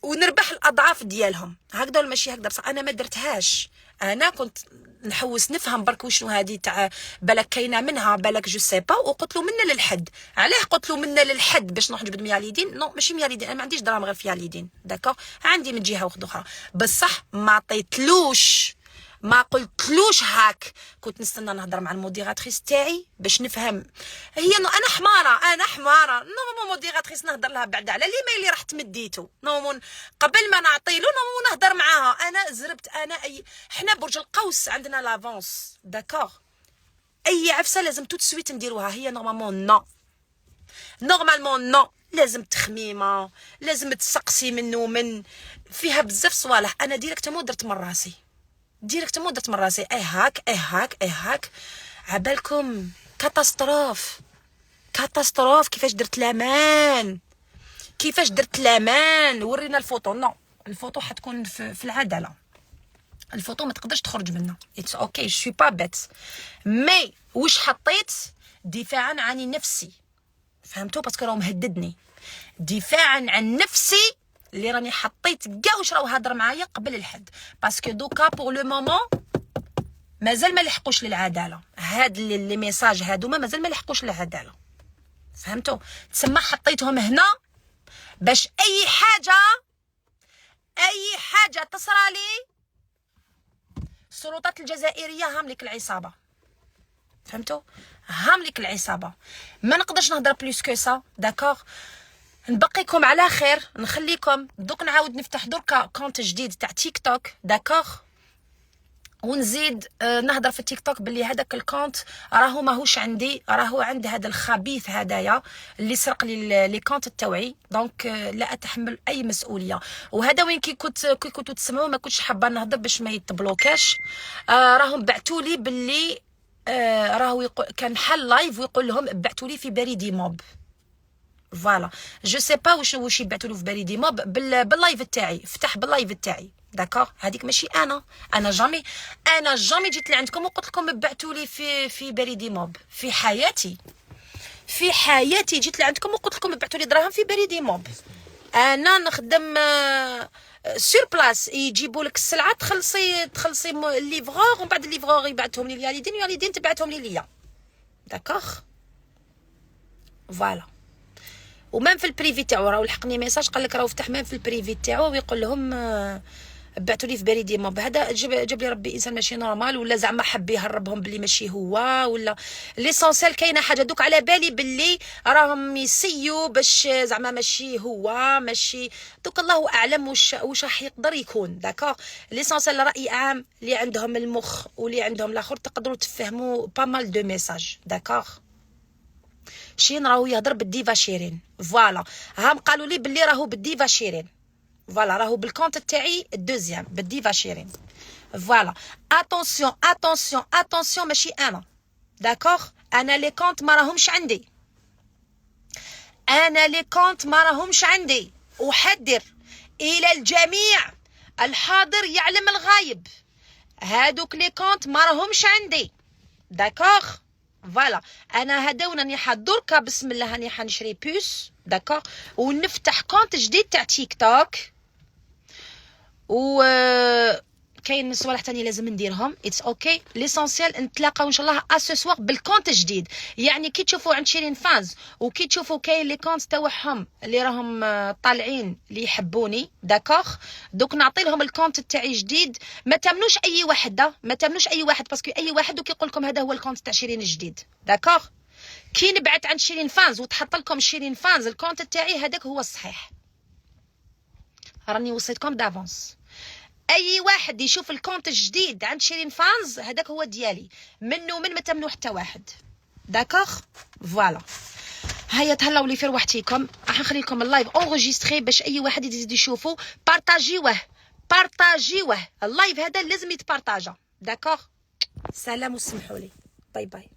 ونربح الاضعاف ديالهم. هكذا ولا ماشي هكذا؟ بصح انا ما درتهاش. انا كنت نحوس نفهم برك وشنو هذه تاع بالك كاينه منها بالك جو سي با، وقلت له منا للحد. علاه قلت له منا للحد؟ باش نروح نجبد 100 ليدين؟ نو ماشي 100 ليدين، انا ما عنديش دراهم غير في ليدين داكور، عندي من جهه واحده اخرى. بصح ما عطيتلوش، ما قلتلوش هاك. كنت نستنى نهضر مع الموديراتريس تاعي باش نفهم. انا حماره نو موديراتريس نهضر لها بعد على ليميل اللي راح تمديتو نو قبل ما نعطيلو نو نهضر معاها. انا زربت حنا برج القوس عندنا لافونس داكور. اي عفسه لازم تو سويت نديروها. هي نورمالمون نو لازم تخميمه، لازم تسقسي منو من فيها بزاف صوالح. انا ديريكتومون درت من راسي هاك عبالكم كاتاستروف. كيفاش درت لامان ورينا الفوطو. نو الفوطو حتكون في العداله، الفوطو ما تقدرش تخرج منها. اتس اوكي جو سوي با بيت مي واش حطيت دفاعا عن نفسي، فهمتوا؟ باسكو راهو مهددني دفاعا عن نفسي اللي راني حطيت كاع واش راهو هضر معايا قبل الحد. باسكو دوكا بور لو مومون مازال ما لحقوش للعداله. هاد لي ميساج هادوما مازال ما لحقوش للعداله، فهمتوا؟ تسمى حطيتهم هنا باش اي حاجه تصرالي السلطات الجزائريه هاملك العصابه، فهمتوا؟ هاملك العصابه. ما نقدرش نهضر بلوس كو سا داكور. نبقيكم على خير، نخليكم دوك نعاود نفتح دركا كونت جديد تاع تيك توك داكور، ونزيد نهضر في التيك توك باللي هذاك الكونت راهو ماهوش عندي، راهو عند هذا الخبيث هدايا اللي سرق لي كونت التوعي. دونك لا اتحمل اي مسؤوليه. وهذا وين كي كنتو تسمعوا ما كنتش حابه نهضر باش ما يتبلوكاش. راهم بعثوا لي باللي راهو كان حل لايف ويقول لهم بعثوا لي في بريدي موب. فوالا جو سي با واش يبعثوا له في بريدي موب باللايف تاعي. فتح باللايف تاعي داكور. هذيك ماشي انا جامي جيت لعندكم وقلت لكم ابعثوا لي في بريدي موب. في حياتي جيت لعندكم وقلت لكم ابعثوا لي دراهم في بريدي موب. انا نخدم سور بلاس، يجيبوا لك السلعه تخلصي الليفغور، ومن بعد الليفغور يبعثهم لي الياليدين تبعثهم ليا داكور. فوالا. ومام في البريفي تاعو راهو لحقني ميساج قال لك راهو فتح مام في البريفي تاعو ويقول لهم بعثوا لي في بريدي موب. هذا جاب لي ربي انسان ماشي نورمال، ولا زعما حب يهربهم باللي ماشي هو، ولا ليسونسيال كاينه حاجه دوك على بالي باللي راهم يسيو باش زعما ماشي هو ماشي دوك. الله اعلم واش راح يقدر يكون داكور. ليسونسيال راي عام اللي عندهم المخ واللي عندهم الاخر تقدروا تفهموا با مال دو ميساج داكور. شين راهو يهضر بالديفا شيرين. فوالا هام قالوا لي باللي راهو بالديفا شيرين. فوالا راهو بالكونت تاعي الدوزيام بالديفا شيرين. فوالا اتونسيون ماشي انا داكور. انا لي كونت ما راهمش عندي. احذر الى الجميع الحاضر يعلم الغايب، هادوك لي كونت ما راهمش عندي داكور. فوالا انا هذا وناني حضركا بسم الله راني حنشري بوس داكور، ونفتح كونت جديد تاع تيك توك. و كاين صوالح تاني لازم نديرهم. اتس اوكي. ليسونسيال نتلاقاو ان شاء الله اسوسوار بالكونت جديد. يعني كي تشوفوا عند شيرين فانز وكي تشوفوا كاين لي كونت تاعهم اللي راهم طالعين اللي يحبوني داكوغ، دوك نعطي لهم الكونت تاعي جديد. ما تامنوش اي واحد باسكو اي واحد دوك يقول لكم هذا هو الكونت تاع شيرين الجديد داكوغ. كي نبعث عند شيرين فانز وتحط لكم شيرين فانز الكونت تاعي هذاك هو الصحيح. راني وصيتكم دافونس. اي واحد يشوف الكونت الجديد عند شيرين فانز هذاك هو ديالي، منه من ما تمنو حتى واحد داكوغ. فوالا هيا تهلاو لي في روحتيكم. راح نخلي لكم اللايف اونغيستري باش اي واحد يزيد يشوفو. بارطاجيوه اللايف هذا لازم يتبارطاجا داكوغ. سلام وسمحوا لي. باي باي.